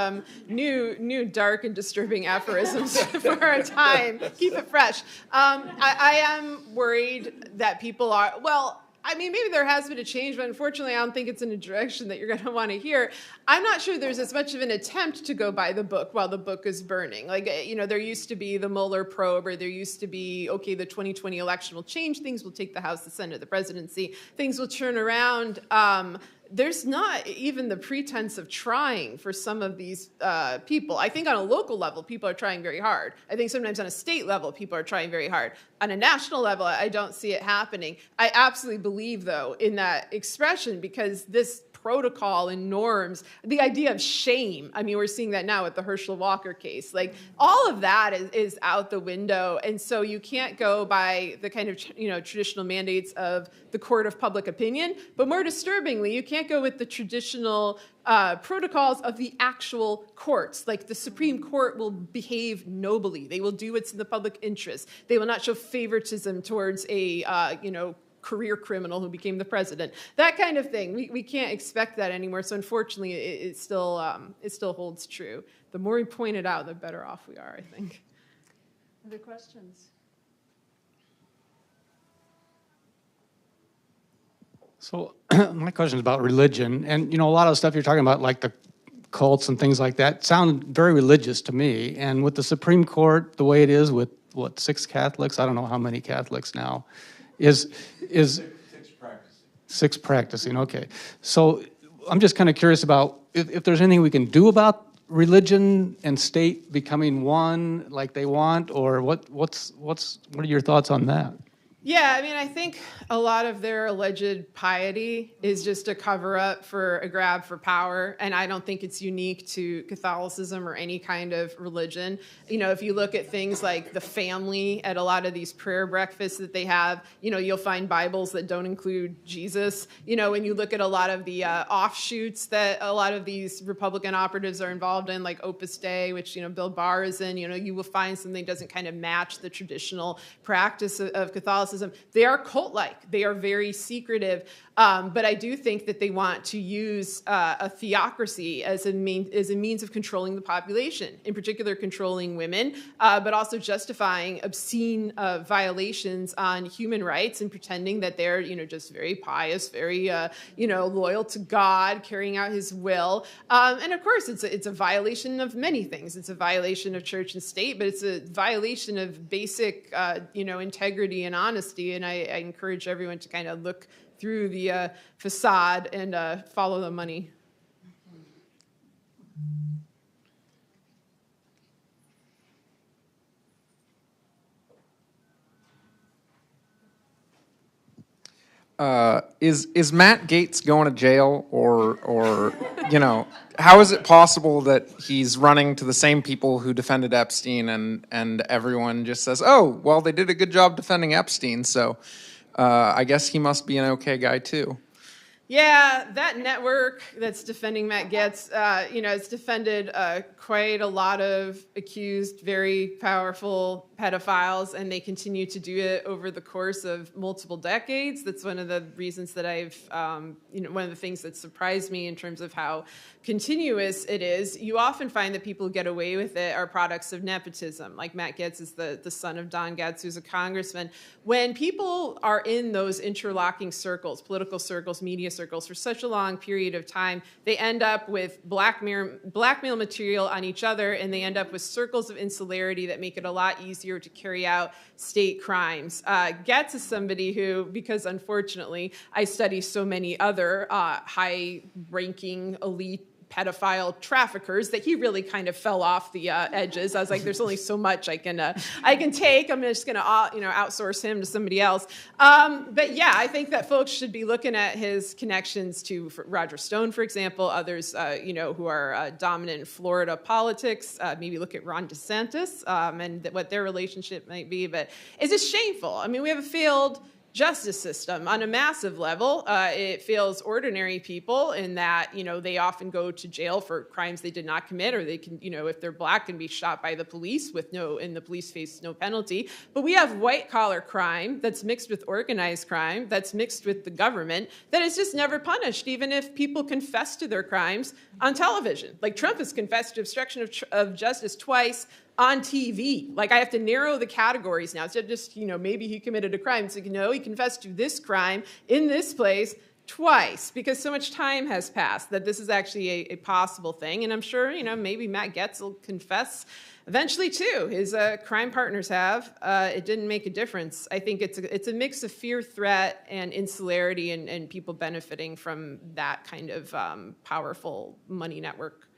new dark and disturbing aphorisms for our time. Keep it fresh. I am worried that people are, well, I mean, maybe there has been a change, but unfortunately, I don't think it's in a direction that you're going to want to hear. I'm not sure there's as much of an attempt to go by the book while the book is burning. Like, there used to be the Mueller probe, or there used to be, okay, the 2020 election will change things. We'll take the House, the Senate, the presidency. Things will turn around. There's not even the pretense of trying for some of these people. I think on a local level, people are trying very hard. I think sometimes on a state level, people are trying very hard. On a national level, I don't see it happening. I absolutely believe, though, in that expression, because this protocol and norms, the idea of shame. I mean, we're seeing that now with the Herschel Walker case. Like, all of that is out the window. And so you can't go by the kind of, traditional mandates of the court of public opinion. But more disturbingly, you can't go with the traditional protocols of the actual courts. Like, the Supreme Court will behave nobly. They will do what's in the public interest. They will not show favoritism towards a, career criminal who became the president. That kind of thing. We can't expect that anymore. So unfortunately, it still holds true. The more we point it out, the better off we are, I think. Other questions? So my question is about religion. And, a lot of the stuff you're talking about, like the cults and things like that, sound very religious to me. And with the Supreme Court, the way it is with, 6 Catholics? I don't know how many Catholics now. Is 6 practicing, okay. So I'm just kind of curious about if there's anything we can do about religion and state becoming one like they want, or what are your thoughts on that? Yeah, I mean, I think a lot of their alleged piety is just a cover-up for a grab for power, and I don't think it's unique to Catholicism or any kind of religion. If you look at things like the family at a lot of these prayer breakfasts that they have, you'll find Bibles that don't include Jesus. When you look at a lot of the offshoots that a lot of these Republican operatives are involved in, like Opus Dei, which, Bill Barr is in, you will find something that doesn't kind of match the traditional practice of Catholicism. They are cult-like. They are very secretive. But I do think that they want to use a theocracy as a means of controlling the population, in particular controlling women, but also justifying obscene violations on human rights and pretending that they're, just very pious, very, loyal to God, carrying out His will. And of course, it's a violation of many things. It's a violation of church and state, but it's a violation of basic, integrity and honesty. And I encourage everyone to kind of look through the facade and follow the money. Is Matt Gaetz going to jail, or how is it possible that he's running to the same people who defended Epstein, and everyone just says, oh, well, they did a good job defending Epstein, so I guess he must be an okay guy too. Yeah, that network that's defending Matt Gaetz, it's defended quite a lot of accused, very powerful pedophiles, and they continue to do it over the course of multiple decades. That's one of the reasons that one of the things that surprised me in terms of how continuous it is. You often find that people who get away with it are products of nepotism. Like Matt Gaetz is the son of Don Gaetz, who's a congressman. When people are in those interlocking circles, political circles, media circles, for such a long period of time, they end up with blackmail material on each other, and they end up with circles of insularity that make it a lot easier to carry out state crimes. Gaetz is somebody who, because unfortunately I study so many other high-ranking elite pedophile traffickers, that he really kind of fell off the edges. I was like, there's only so much I can take. I'm just going to outsource him to somebody else. But yeah, I think that folks should be looking at his connections to Roger Stone, for example, others who are dominant in Florida politics. Maybe look at Ron DeSantis and what their relationship might be. But it's just shameful. I mean, we have a failed justice system on a massive level. It fails ordinary people in that, they often go to jail for crimes they did not commit, or they can, if they're black, can be shot by the police and the police face no penalty. But we have white collar crime that's mixed with organized crime, that's mixed with the government, that is just never punished, even if people confess to their crimes on television. Like Trump has confessed to obstruction of justice twice on TV. Like, I have to narrow the categories now. Instead of just, maybe he committed a crime. It's like, no, he confessed to this crime in this place twice, because so much time has passed that this is actually a possible thing. And I'm sure, maybe Matt Gaetz will confess eventually too. His crime partners have. It didn't make a difference. I think it's a mix of fear, threat, and insularity, and people benefiting from that kind of powerful money network.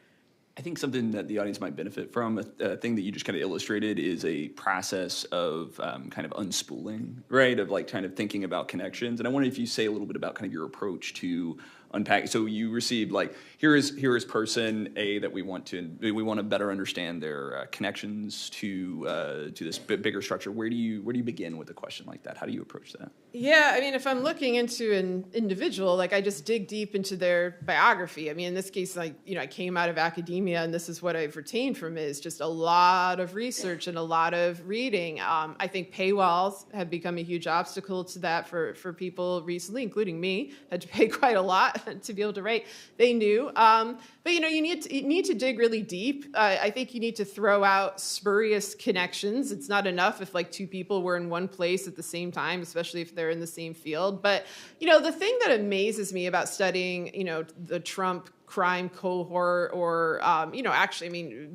I think something that the audience might benefit from, a thing that you just kind of illustrated, is a process of kind of unspooling, right? Of like kind of thinking about connections. And I wonder if you say a little bit about kind of your approach to unpack. So you received like, here is person A that we want to better understand their connections to this bigger structure. Where do you begin with a question like that? How do you approach that? Yeah, I mean, if I'm looking into an individual, like I just dig deep into their biography. I mean, in this case, like, I came out of academia, and this is what I've retained from it, is just a lot of research and a lot of reading. I think paywalls have become a huge obstacle to that for people recently, including me. Had to pay quite a lot to be able to write. They knew. But you need to dig really deep. I think you need to throw out spurious connections. It's not enough if like two people were in one place at the same time, especially if they're in the same field. But the thing that amazes me about studying the Trump crime cohort, or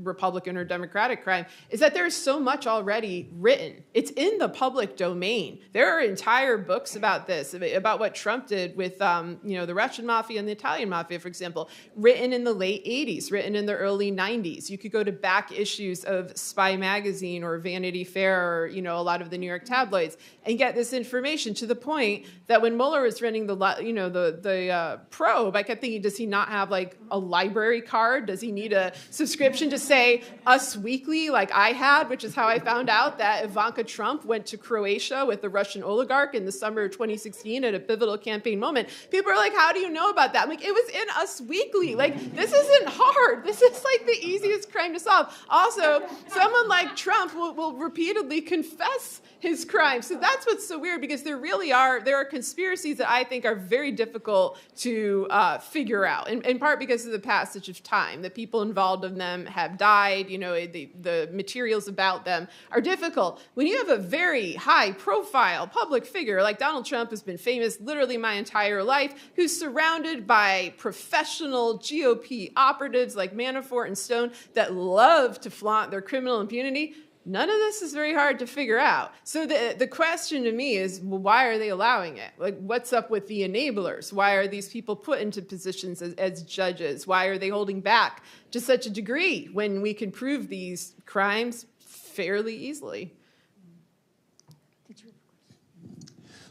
Republican or Democratic crime, is that there's so much already written. It's in the public domain. There are entire books about this, about what Trump did with the Russian mafia and the Italian mafia, for example, written in the late 80s, written in the early 90s. You could go to back issues of Spy Magazine or Vanity Fair, or a lot of the New York tabloids, and get this information, to the point that when Mueller was running the probe, I kept thinking, does he not have like a library card? Does he need a subscription to say Us Weekly like I had, which is how I found out that Ivanka Trump went to Croatia with the Russian oligarch in the summer of 2016 at a pivotal campaign moment. People are like, how do you know about that? I'm like, it was in Us Weekly. Like, this isn't hard. This is like the easiest crime to solve. Also, someone like Trump will repeatedly confess his crimes. So that's what's so weird, because there are conspiracies that I think are very difficult to figure out, in part because of the passage of time. The people involved in them have died. The materials about them are difficult. When you have a very high-profile public figure like Donald Trump, who's been famous literally my entire life, who's surrounded by professional GOP operatives like Manafort and Stone that love to flaunt their criminal impunity, none of this is very hard to figure out. So the question to me is, well, why are they allowing it? Like, what's up with the enablers? Why are these people put into positions as judges? Why are they holding back to such a degree when we can prove these crimes fairly easily?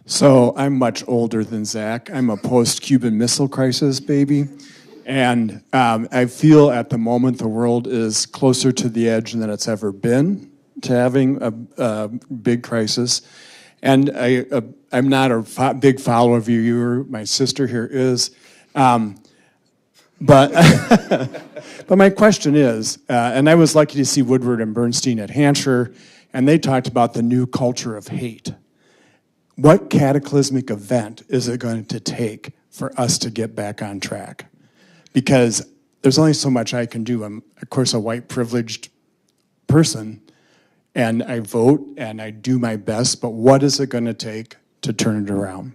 So I'm much older than Zach. I'm a post-Cuban Missile Crisis baby. And I feel at the moment the world is closer to the edge than it's ever been to having a big crisis. And I'm not a big follower of you. My sister here is. But my question is, and I was lucky to see Woodward and Bernstein at Hampshire, and they talked about the new culture of hate. What cataclysmic event is it going to take for us to get back on track? Because there's only so much I can do. I'm, of course, a white privileged person, and I vote and I do my best, but what is it going to take to turn it around?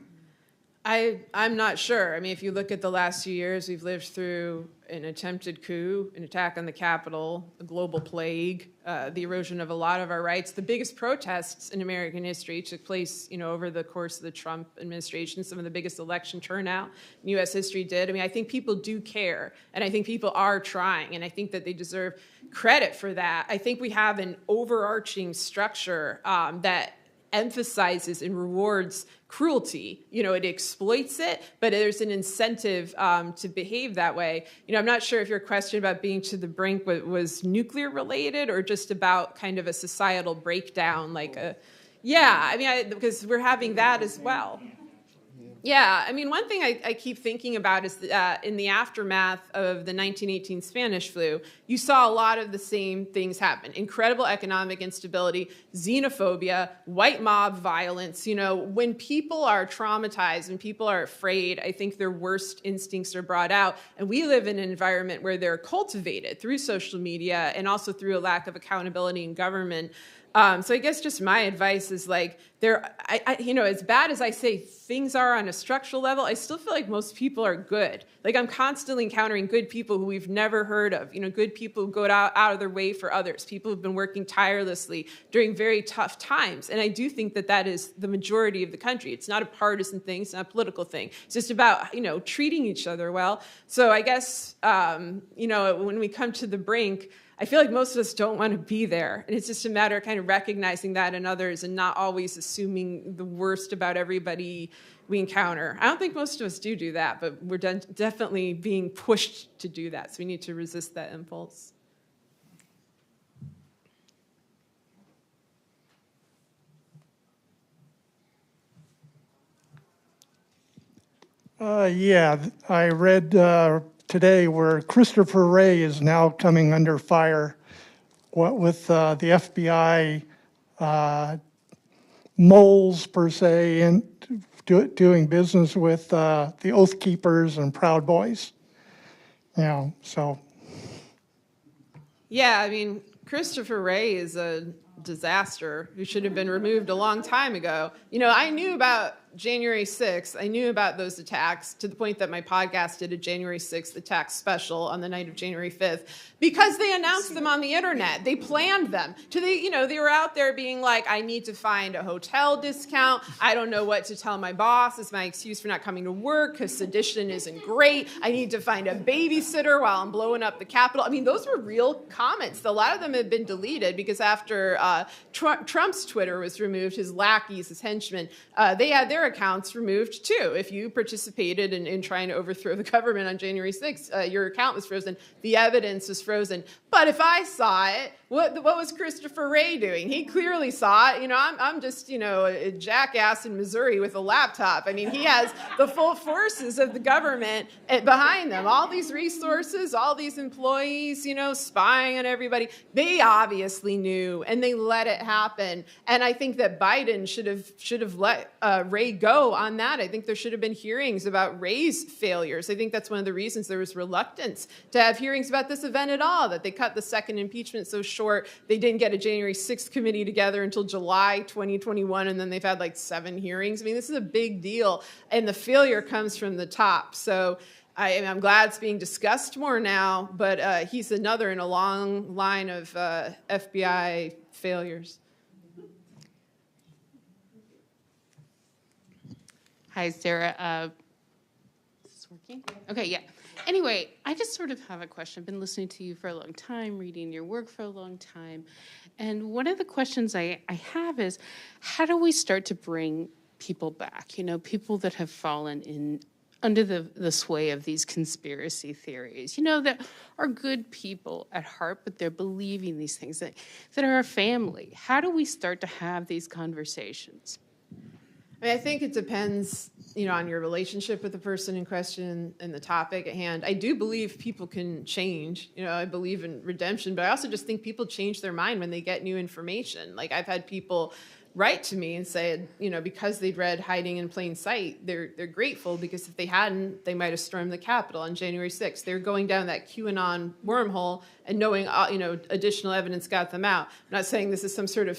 I'm not sure. I mean, if you look at the last few years, we've lived through an attempted coup, an attack on the Capitol, a global plague, the erosion of a lot of our rights. The biggest protests in American history took place, over the course of the Trump administration. Some of the biggest election turnout in U.S. history did. I mean, I think people do care, and I think people are trying, and I think that they deserve credit for that. I think we have an overarching structure that emphasizes and rewards cruelty. It exploits it, but there's an incentive to behave that way. I'm not sure if your question about being to the brink was nuclear related or just about kind of a societal breakdown, like a Yeah, I mean, because we're having that as well. Yeah, I mean, one thing I keep thinking about is that in the aftermath of the 1918 Spanish flu, you saw a lot of the same things happen. Incredible economic instability, xenophobia, white mob violence. You know, when people are traumatized, when people are afraid, I think their worst instincts are brought out. And we live in an environment where they're cultivated through social media and also through a lack of accountability in government. So I guess just my advice is like, as bad as I say things are on a structural level, I still feel like most people are good. Like I'm constantly encountering good people who we've never heard of, good people who go out of their way for others, people who've been working tirelessly during very tough times. And I do think that is the majority of the country. It's not a partisan thing. It's not a political thing. It's just about, treating each other well. So I guess, when we come to the brink, I feel like most of us don't want to be there. And it's just a matter of kind of recognizing that in others and not always assuming the worst about everybody we encounter. I don't think most of us do that, but we're definitely being pushed to do that. So we need to resist that impulse. I read today where Christopher Wray is now coming under fire with the FBI moles, per se, and doing business with the Oath Keepers and Proud Boys. So. Yeah, I mean, Christopher Wray is a disaster who should have been removed a long time ago. I knew about January 6th. I knew about those attacks to the point that my podcast did a January 6th attack special on the night of January 5th because they announced them on the internet. They planned them. They were out there being like, I need to find a hotel discount. I don't know what to tell my boss. It's my excuse for not coming to work because sedition isn't great. I need to find a babysitter while I'm blowing up the Capitol. I mean, those were real comments. A lot of them have been deleted because after Trump's Twitter was removed, his lackeys, his henchmen, they had their accounts removed too. If you participated in trying to overthrow the government on January 6th, your account was frozen. The evidence was frozen. But if I saw it, what was Christopher Wray doing? He clearly saw it. I'm just, a jackass in Missouri with a laptop. I mean, he has the full forces of the government behind them. All these resources, all these employees, spying on everybody. They obviously knew, and they let it happen. And I think that Biden should have let Wray go on that. I think there should have been hearings about Wray's failures. I think that's one of the reasons there was reluctance to have hearings about this event at all, that they cut the second impeachment so short. They didn't get a January 6th committee together until July 2021, and then they've had like 7 hearings. I mean, this is a big deal, and the failure comes from the top. So I'm glad it's being discussed more now, but he's another in a long line of FBI failures. Hi, Sarah. Is this working? Okay, yeah. Anyway, I just sort of have a question. I've been listening to you for a long time, reading your work for a long time. And one of the questions I have is, how do we start to bring people back? People that have fallen in under the sway of these conspiracy theories, that are good people at heart, but they're believing these things that are a family. How do we start to have these conversations? I think it depends, on your relationship with the person in question and the topic at hand. I do believe people can change. I believe in redemption, but I also just think people change their mind when they get new information. Like I've had people write to me and say, because they'd read Hiding in Plain Sight, they're grateful because if they hadn't, they might have stormed the Capitol on January 6th. They're going down that QAnon wormhole and knowing, additional evidence got them out. I'm not saying this is some sort of,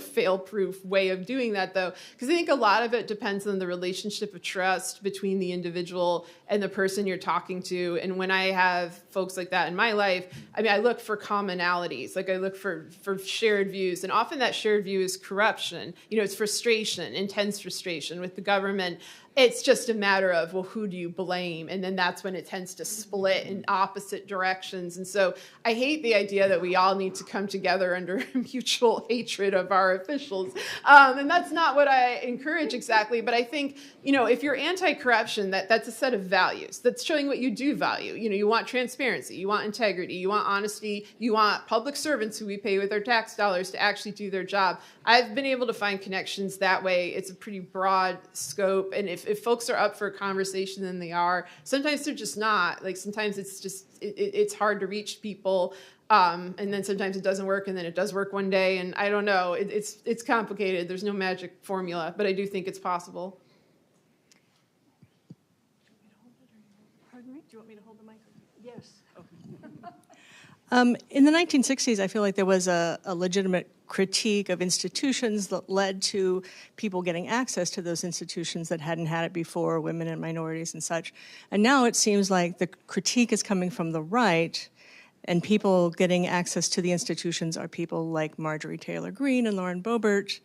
fail-proof way of doing that, though, because I think a lot of it depends on the relationship of trust between the individual and the person you're talking to. And when I have folks like that in my life, I look for commonalities. Like I look for shared views, and often that shared view is corruption. It's frustration, intense frustration with the government. It's just a matter of, well, who do you blame? And then that's when it tends to split in opposite directions. And so I hate the idea that we all need to come together under mutual hatred of our officials. And that's not what I encourage exactly. But I think, if you're anti-corruption, that's a set of values. That's showing what you do value. You want transparency, you want integrity, you want honesty, you want public servants who we pay with our tax dollars to actually do their job. I've been able to find connections that way. It's a pretty broad scope. And if folks are up for a conversation, then they are. Sometimes they're just not. Like sometimes it's just, it's hard to reach people. And then sometimes it doesn't work, and then it does work one day. And I don't know, it's complicated. There's no magic formula, but I do think it's possible. Pardon me? Do you want me to hold the mic? Yes. In the 1960s, I feel like there was a legitimate critique of institutions that led to people getting access to those institutions that hadn't had it before, women and minorities and such. And now it seems like the critique is coming from the right, and people getting access to the institutions are people like Marjorie Taylor Greene and Lauren Boebert.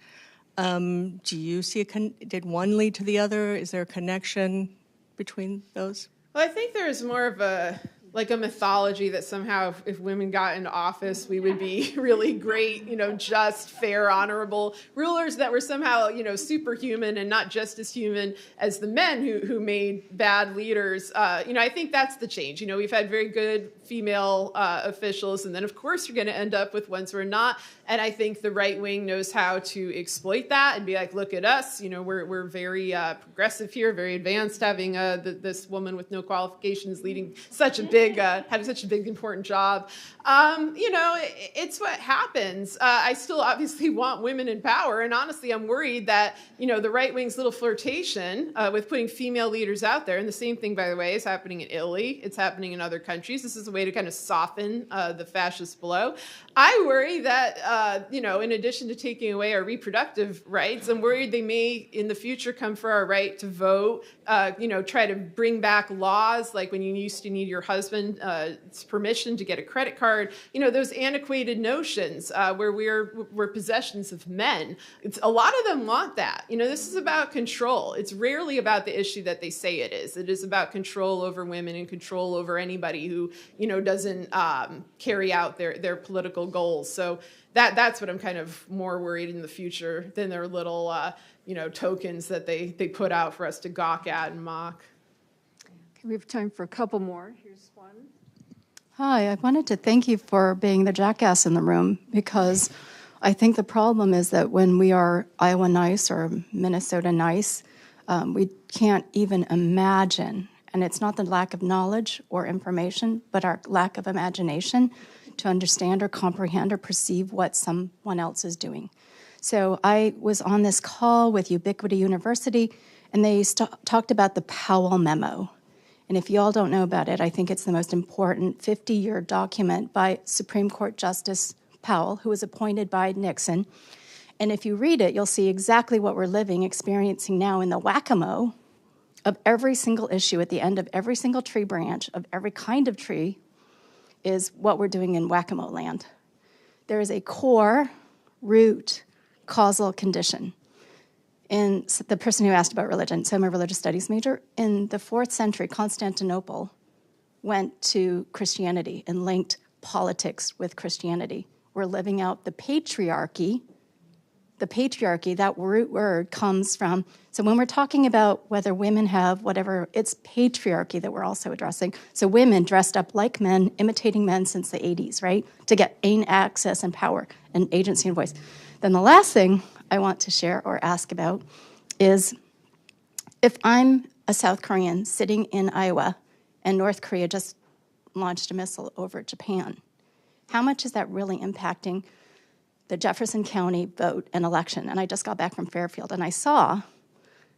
Do you see did one lead to the other? Is there a connection between those? Well, I think there's more of a mythology that somehow if women got into office, we would be really great, just, fair, honorable rulers that were somehow, superhuman and not just as human as the men who made bad leaders. I think that's the change. We've had very good female officials, and then of course you're going to end up with ones who are not. And I think the right wing knows how to exploit that and be like, look at us, we're very progressive here, very advanced, having this woman with no qualifications leading such a big, having such a big important job. It's what happens. I still obviously want women in power, and honestly, I'm worried that the right wing's little flirtation with putting female leaders out there, and the same thing, by the way, is happening in Italy. It's happening in other countries. This is a way to kind of soften the fascist blow. I worry that, in addition to taking away our reproductive rights, I'm worried they may, in the future, come for our right to vote, try to bring back laws like when you used to need your husband's permission to get a credit card, those antiquated notions where we're possessions of men. A lot of them want that. This is about control. It's rarely about the issue that they say it is. It is about control over women and control over anybody who, doesn't carry out their political goals. So that's what I'm kind of more worried in the future than their little, tokens that they put out for us to gawk at and mock. Okay, we have time for a couple more. Here's one. Hi, I wanted to thank you for being the jackass in the room, because I think the problem is that when we are Iowa nice or Minnesota nice, we can't even imagine, and it's not the lack of knowledge or information, but our lack of imagination to understand or comprehend or perceive what someone else is doing. So I was on this call with Ubiquity University, and they talked about the Powell Memo. And if you all don't know about it, I think it's the most important 50-year document by Supreme Court Justice Powell, who was appointed by Nixon. And if you read it, you'll see exactly what we're experiencing now in the whack-a-mole of every single issue at the end of every single tree branch of every kind of tree is what we're doing in whack-a-mole land. There is a core, root, causal condition. And the person who asked about religion, so I'm a religious studies major, in the 4th century, Constantinople went to Christianity and linked politics with Christianity. We're living out the patriarchy. The patriarchy, that root word comes from, so when we're talking about whether women have whatever, it's patriarchy that we're also addressing. So women dressed up like men, imitating men since the 80s, right? To gain access and power and agency and voice. Then the last thing I want to share or ask about is if I'm a South Korean sitting in Iowa and North Korea just launched a missile over Japan, how much is that really impacting the Jefferson County vote and election? And I just got back from Fairfield, and I saw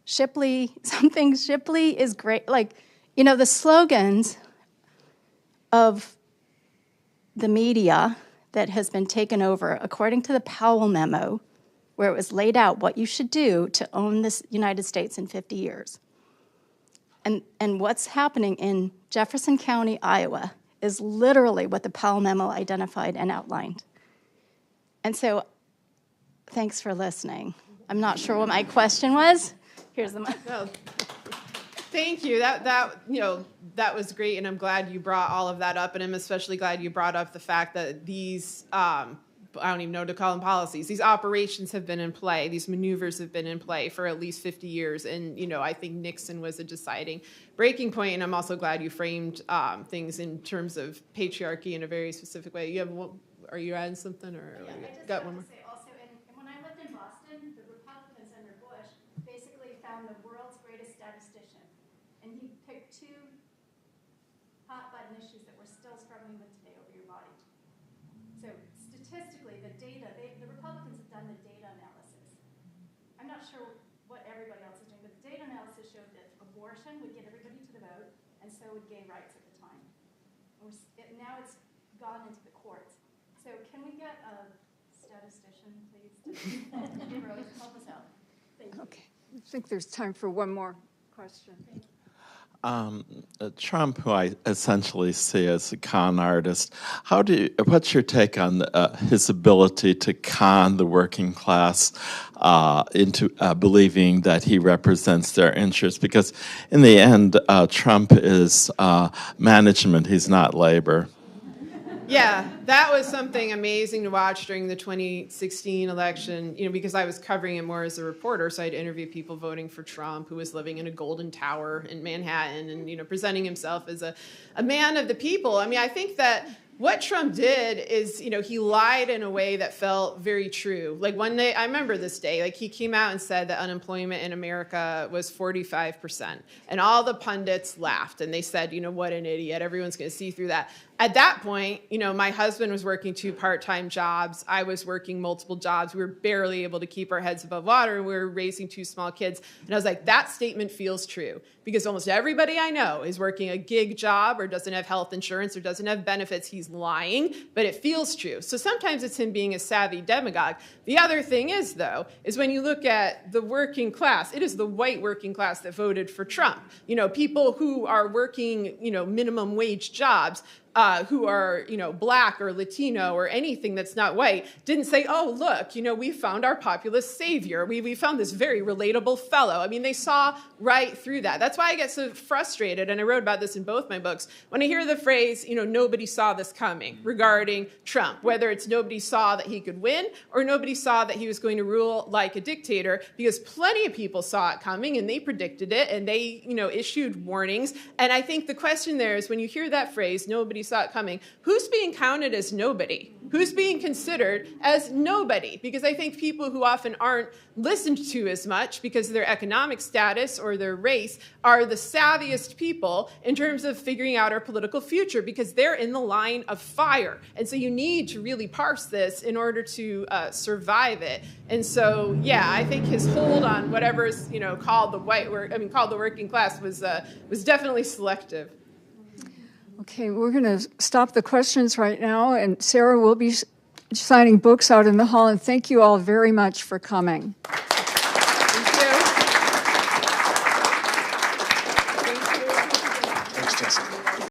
Shipley is great. Like, the slogans of the media that has been taken over, according to the Powell Memo, where it was laid out what you should do to own this United States in 50 years. And what's happening in Jefferson County, Iowa, is literally what the Powell Memo identified and outlined. And so, thanks for listening. I'm not sure what my question was. Here's the mic. Thank you. That was great, and I'm glad you brought all of that up, and I'm especially glad you brought up the fact that these I don't even know what to call them policies. These operations have been in play. These maneuvers have been in play for at least 50 years, and I think Nixon was a deciding breaking point. And I'm also glad you framed things in terms of patriarchy in a very specific way. Are you adding something, or Yeah, I just got have one more? to say also, and when I lived in Boston, the Republicans under Bush basically found the world's greatest statistician, and he picked two hot button issues that we're still struggling with today over your body. So statistically, the data, the Republicans have done the data analysis. I'm not sure what everybody else is doing, but the data analysis showed that abortion would get everybody to the vote, and so would gay rights at the time. Now it's gone into the courts. So can we get a statistician, please, to help us out? Thank you. Okay, I think there's time for one more question. Trump, who I essentially see as a con artist, what's your take on his ability to con the working class into believing that he represents their interests? Because in the end, Trump is management, he's not labor. Yeah, that was something amazing to watch during the 2016 election, because I was covering it more as a reporter, so I'd interview people voting for Trump who was living in a golden tower in Manhattan and, presenting himself as a man of the people. I mean, I think that what Trump did is, he lied in a way that felt very true. Like one day, I remember this day, like he came out and said that unemployment in America was 45%. And all the pundits laughed and they said, what an idiot, everyone's gonna see through that. At that point, my husband was working 2 part-time jobs. I was working multiple jobs. We were barely able to keep our heads above water, and we were raising 2 small kids. And I was like, that statement feels true, because almost everybody I know is working a gig job or doesn't have health insurance or doesn't have benefits. He's lying, but it feels true. So sometimes it's him being a savvy demagogue. The other thing is, though, is when you look at the working class, it is the white working class that voted for Trump. People who are working, minimum wage jobs, who are, black or Latino or anything that's not white, didn't say, oh, look, we found our populist savior. We found this very relatable fellow. I mean, they saw right through that. That's why I get so frustrated, and I wrote about this in both my books, when I hear the phrase, nobody saw this coming regarding Trump, whether it's nobody saw that he could win or nobody saw that he was going to rule like a dictator, because plenty of people saw it coming and they predicted it and they, issued warnings. And I think the question there is, when you hear that phrase, nobody saw it coming, who's being counted as nobody? Who's being considered as nobody? Because I think people who often aren't listened to as much because of their economic status or their race are the savviest people in terms of figuring out our political future, because they're in the line of fire. And so you need to really parse this in order to survive it. And so, yeah, I think his hold on whatever is, called the working class was definitely selective. Okay, we're going to stop the questions right now, and Sarah will be signing books out in the hall, and thank you all very much for coming.